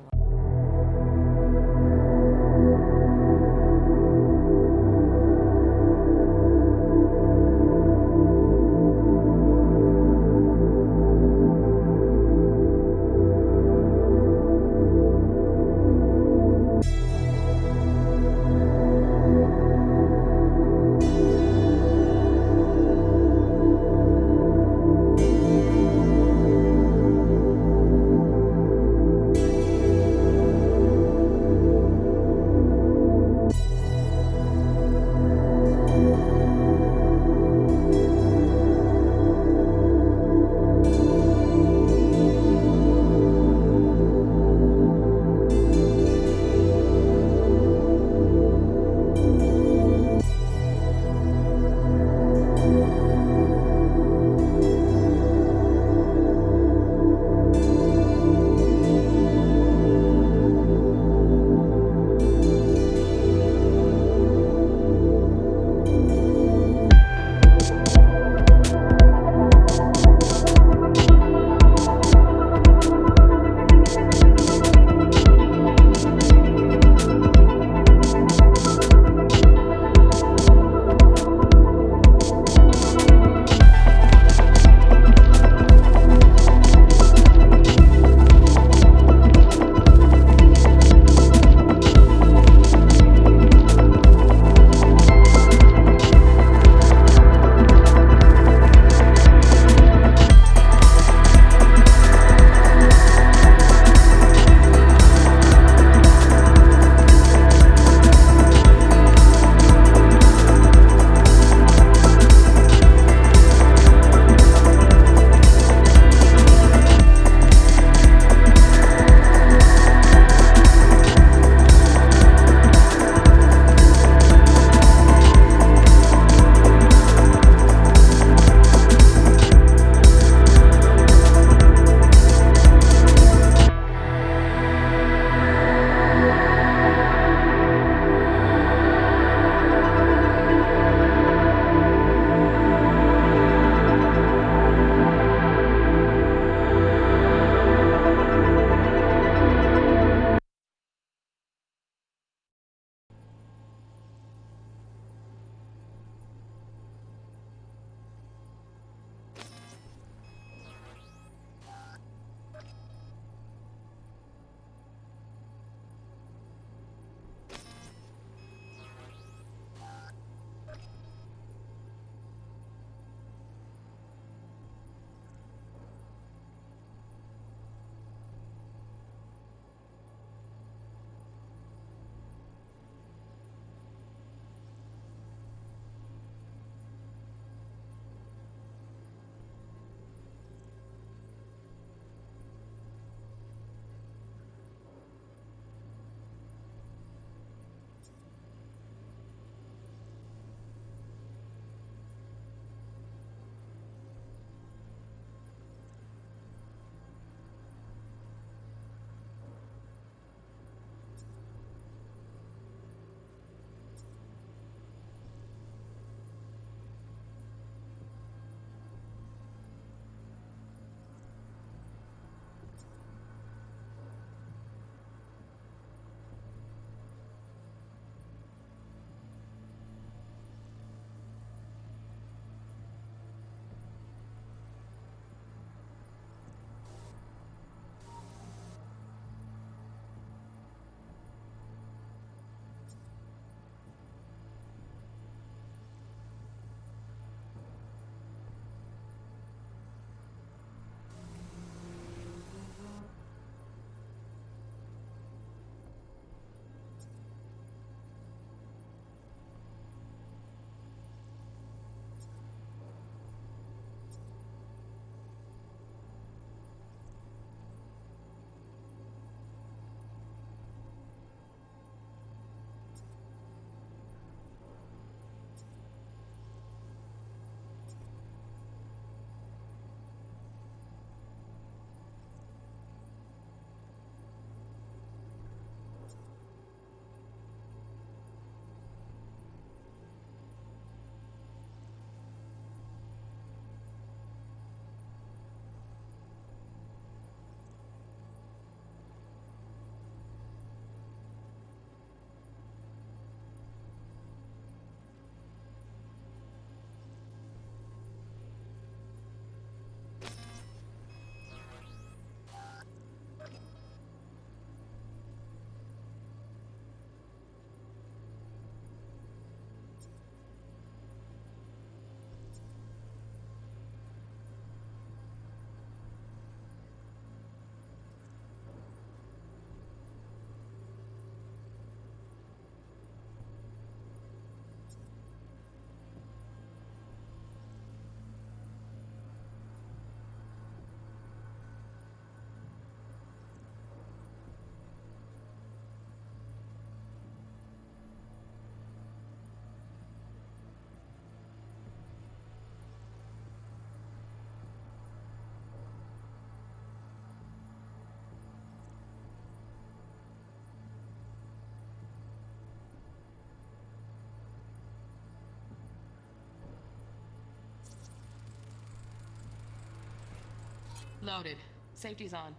Loaded. Safety's on.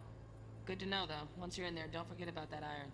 Good to know, though. Once you're in there, don't forget about that iron.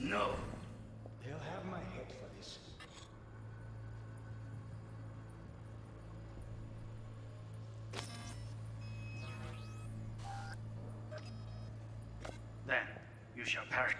No. They'll have my head for this. Then you shall perish.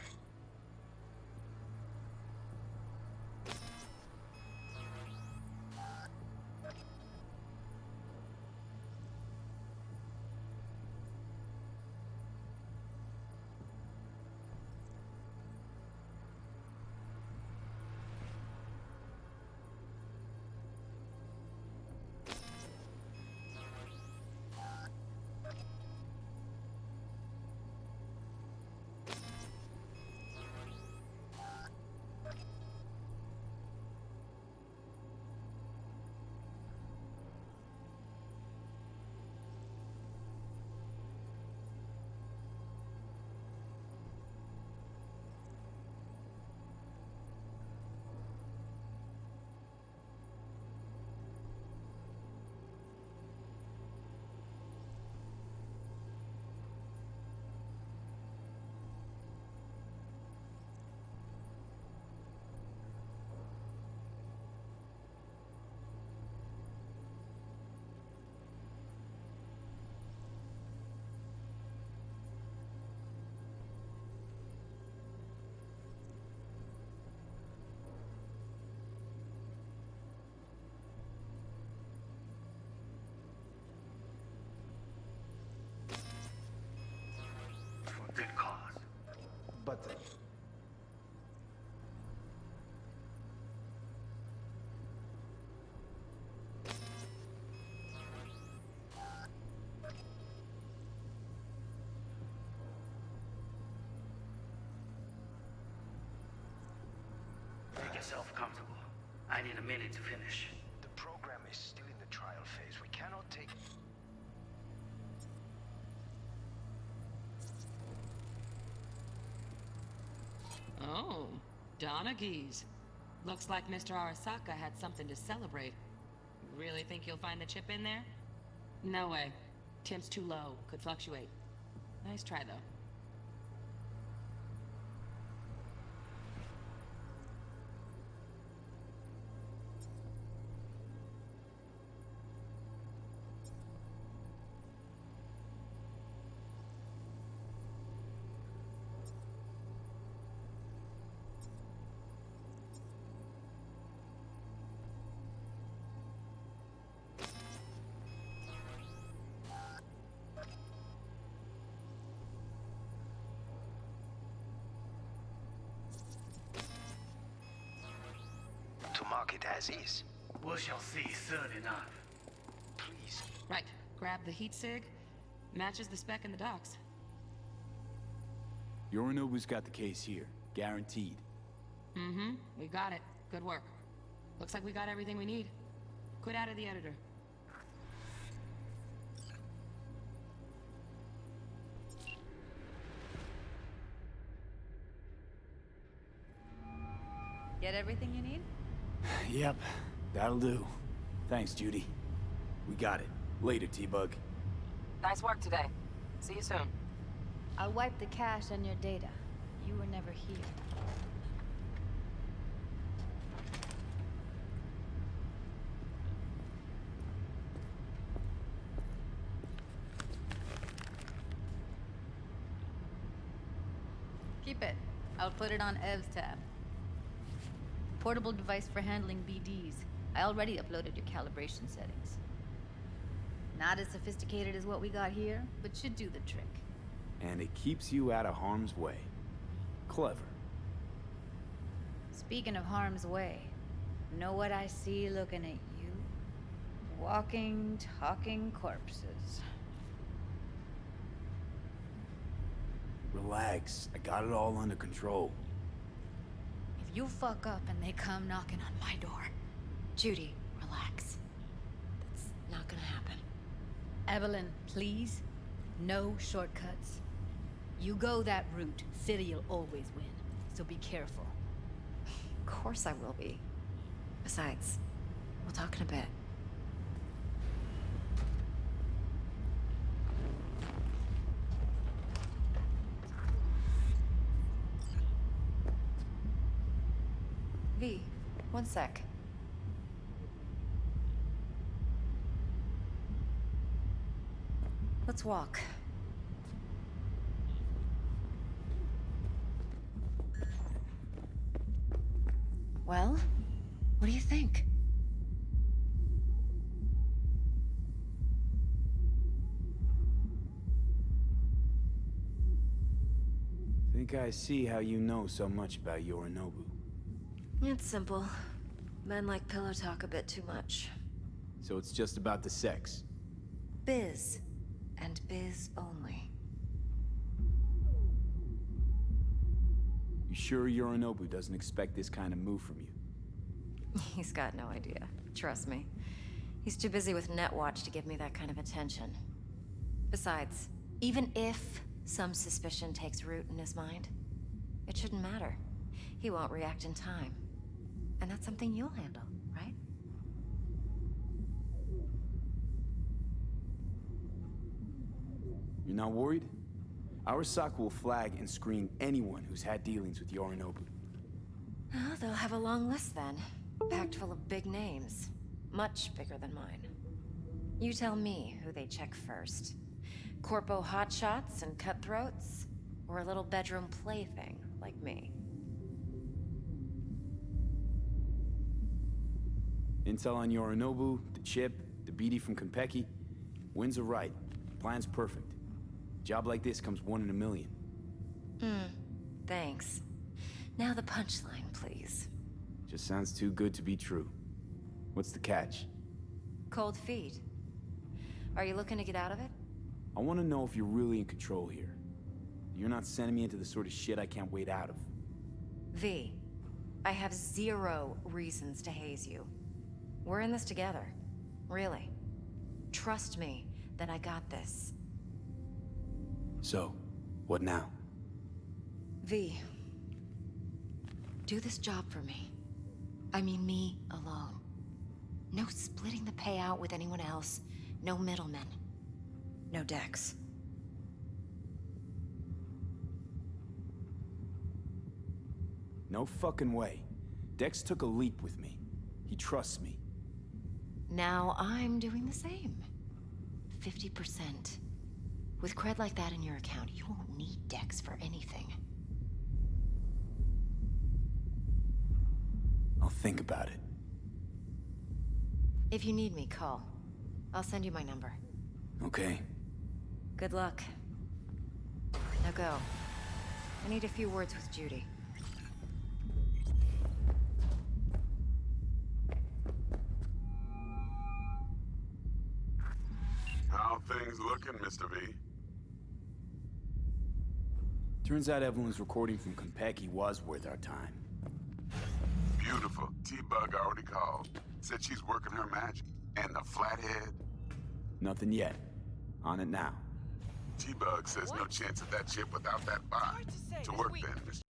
For good cause. But... Make yourself comfortable. I need a minute to finish. The program is still in the trial phase. We cannot take... Oh, Donaghy's. Looks like Mr. Arasaka had something to celebrate. Really think you'll find the chip in there? No way. Temp's too low. Could fluctuate. Nice try, though. To mark it as is. We shall see soon enough. Please. Right. Grab the heat sig. Matches the spec in the docks. Yorinobu's got the case here. Guaranteed. Mm-hmm. We got it. Good work. Looks like we got everything we need. Quit out of the editor. Get everything you need? Yep, that'll do. Thanks, Judy. We got it. Later, T-Bug. Nice work today. See you soon. I'll wipe the cache on your data. You were never here. Keep it. I'll put it on Ev's tab. Portable device for handling BDs. I already uploaded your calibration settings. Not as sophisticated as what we got here, but should do the trick. And it keeps you out of harm's way. Clever. Speaking of harm's way, know what I see looking at you? Walking, talking corpses. Relax. I got it all under control. If you fuck up and they come knocking on my door. Judy, relax. That's not gonna happen. Evelyn, please. No shortcuts. You go that route, City'll always win. So be careful. Of course I will be. Besides, we'll talk in a bit. V, one sec. Let's walk. Well, what do you think? Think I see how you know so much about Yorinobu. It's simple. Men like pillow talk a bit too much. So it's just about the sex. Biz. And biz only. You sure Yorinobu doesn't expect this kind of move from you? He's got no idea. Trust me. He's too busy with Netwatch to give me that kind of attention. Besides, even if some suspicion takes root in his mind, it shouldn't matter. He won't react in time. And that's something you'll handle, right? You're not worried? Arasaka will flag and screen anyone who's had dealings with Yorinobu. Oh, they'll have a long list then. Packed full of big names. Much bigger than mine. You tell me who they check first. Corpo hotshots and cutthroats? Or a little bedroom plaything like me? Intel on Yorinobu, the chip, the BD from Konpeki. Winds are right. Plan's perfect. Job like this comes 1 in a million. Thanks. Now the punchline, please. Just sounds too good to be true. What's the catch? Cold feet. Are you looking to get out of it? I want to know if you're really in control here. You're not sending me into the sort of shit I can't wait out of. V, I have 0 reasons to haze you. We're in this together. Really. Trust me that I got this. So, what now? V, do this job for me. I mean me alone. No splitting the payout with anyone else. No middlemen. No Dex. No fucking way. Dex took a leap with me. He trusts me. Now I'm doing the same. 50%. With cred like that in your account, you won't need Dex for anything. I'll think about it. If you need me, call. I'll send you my number. Okay. Good luck. Now go. I need a few words with Judy. How things looking, Mr. V? Turns out Evelyn's recording from Konpeki was worth our time. Beautiful. T-Bug already called. Said she's working her magic. And the flathead? Nothing yet. On it now. T-Bug says no chance of that chip without that bot. To work then, Mr.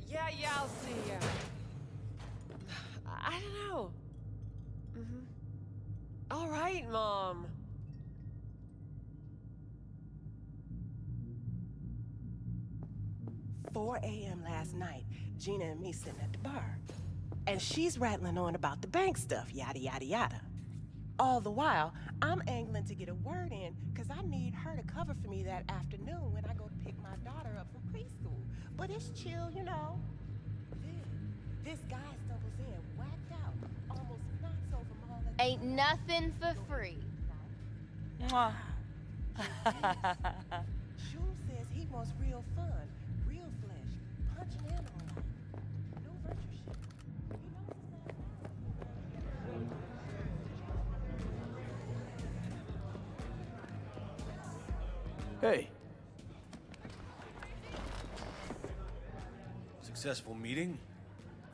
Yeah, I'll see ya. I don't know. All right, Mom. 4 a.m. last night, Gina and me sitting at the bar. And she's rattling on about the bank stuff, yada, yada, yada. All the while, I'm angling to get a word in because I need her to cover for me that afternoon when I go to pick my daughter up from preschool. But it's chill, you know. Then, this guy stumbles in, whacked out, almost knocks over all that... Ain't nothing for free. Mwah. Shum says he wants real fun, real flesh, punching animal life. No virtue shit. He knows it's not Hey. Successful meeting?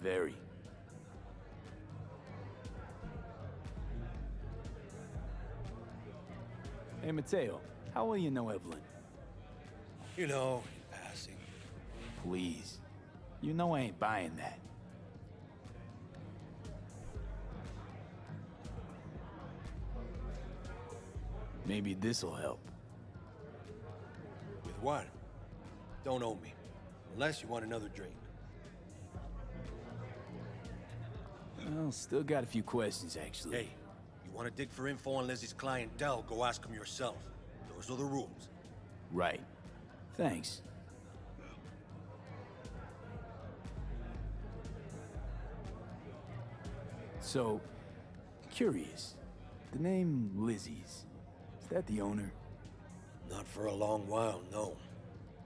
Very. Hey, Mateo, how well you know Evelyn? You know, in passing. Please. You know I ain't buying that. Maybe this'll help. With what? Don't owe me. Unless you want another drink. Well, still got a few questions, actually. Hey, you want to dig for info on Lizzie's clientele, go ask him yourself. Those are the rules. Right. Thanks. So, curious. The name Lizzie's, is that the owner? Not for a long while, no.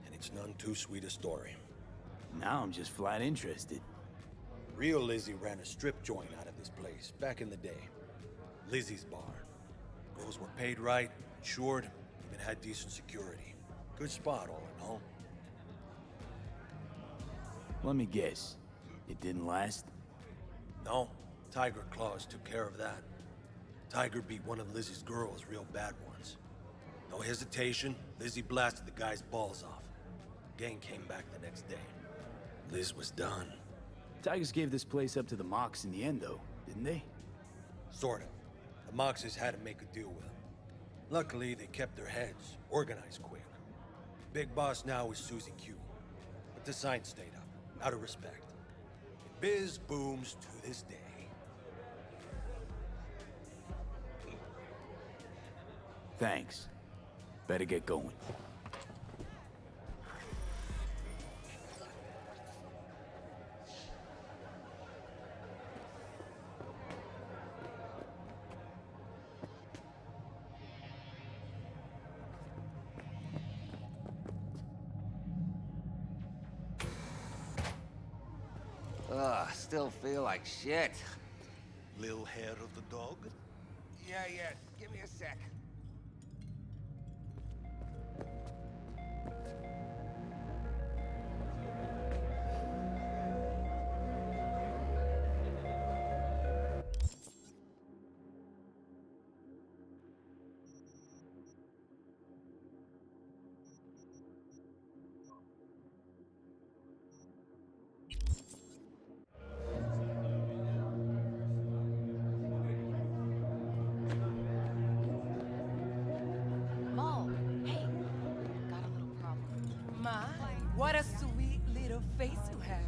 And it's none too sweet a story. Now I'm just flat interested. Real Lizzie ran a strip joint out of this place back in the day. Lizzie's Bar. Girls were paid right, insured, even had decent security. Good spot, all in all. Let me guess. It didn't last? No. Tiger Claws took care of that. Tiger beat one of Lizzie's girls real bad once. No hesitation, Lizzie blasted the guy's balls off. Gang came back the next day. Liz was done. Tigers gave this place up to the Mox in the end, though, didn't they? Sort of. The Moxes had to make a deal with them. Luckily, they kept their heads, organized quick. Big boss now is Susie Q. But the sign stayed up, out of respect. Biz booms to this day. Thanks. Better get going. Ugh, still feel like shit. Lil hair of the dog? Yeah. Give me a sec. Mo, hey, got a little problem. My, what a sweet little face you have.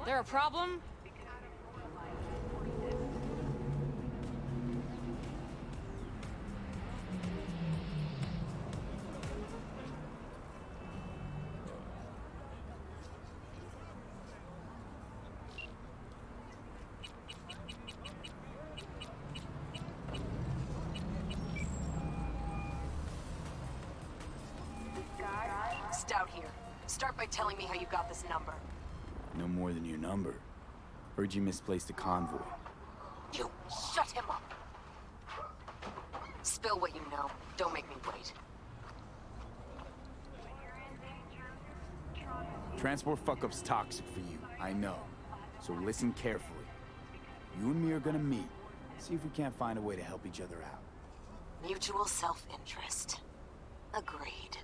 There a problem? Stout here. Start by telling me how you got this number. No more than your number. Heard you misplaced a convoy. You shut him up. Spill what you know. Don't make me wait. Transport fuck-up's toxic for you, I know. So listen carefully. You and me are gonna meet. See if we can't find a way to help each other out. Mutual self-interest. Agreed.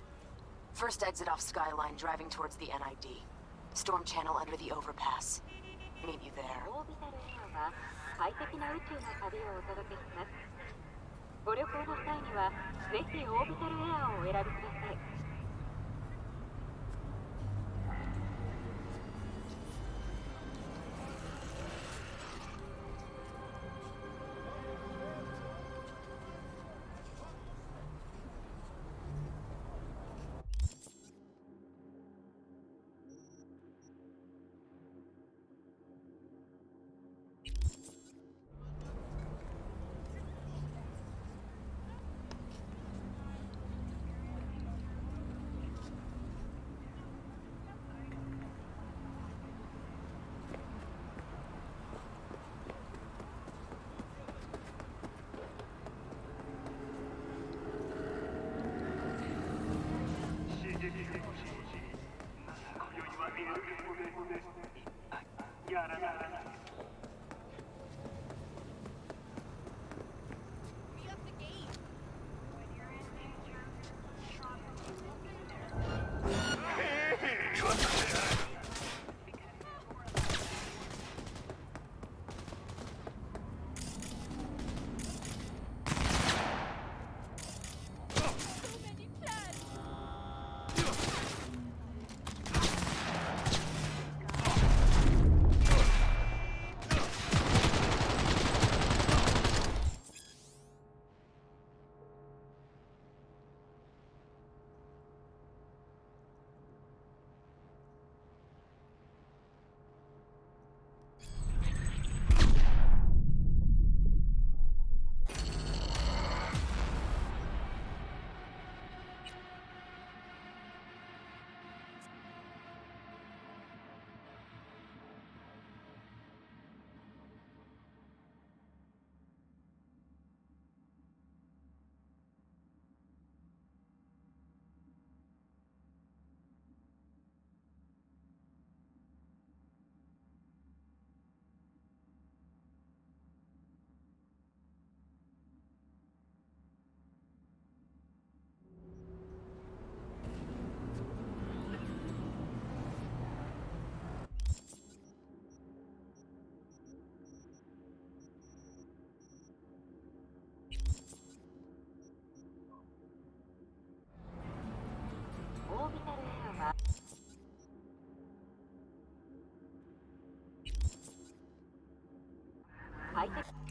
First exit off Skyline, driving towards the NID. Storm channel under the overpass. Meet you there. ご旅行の際にはぜひオービタルエアーをお選びください。オービタルエアは快適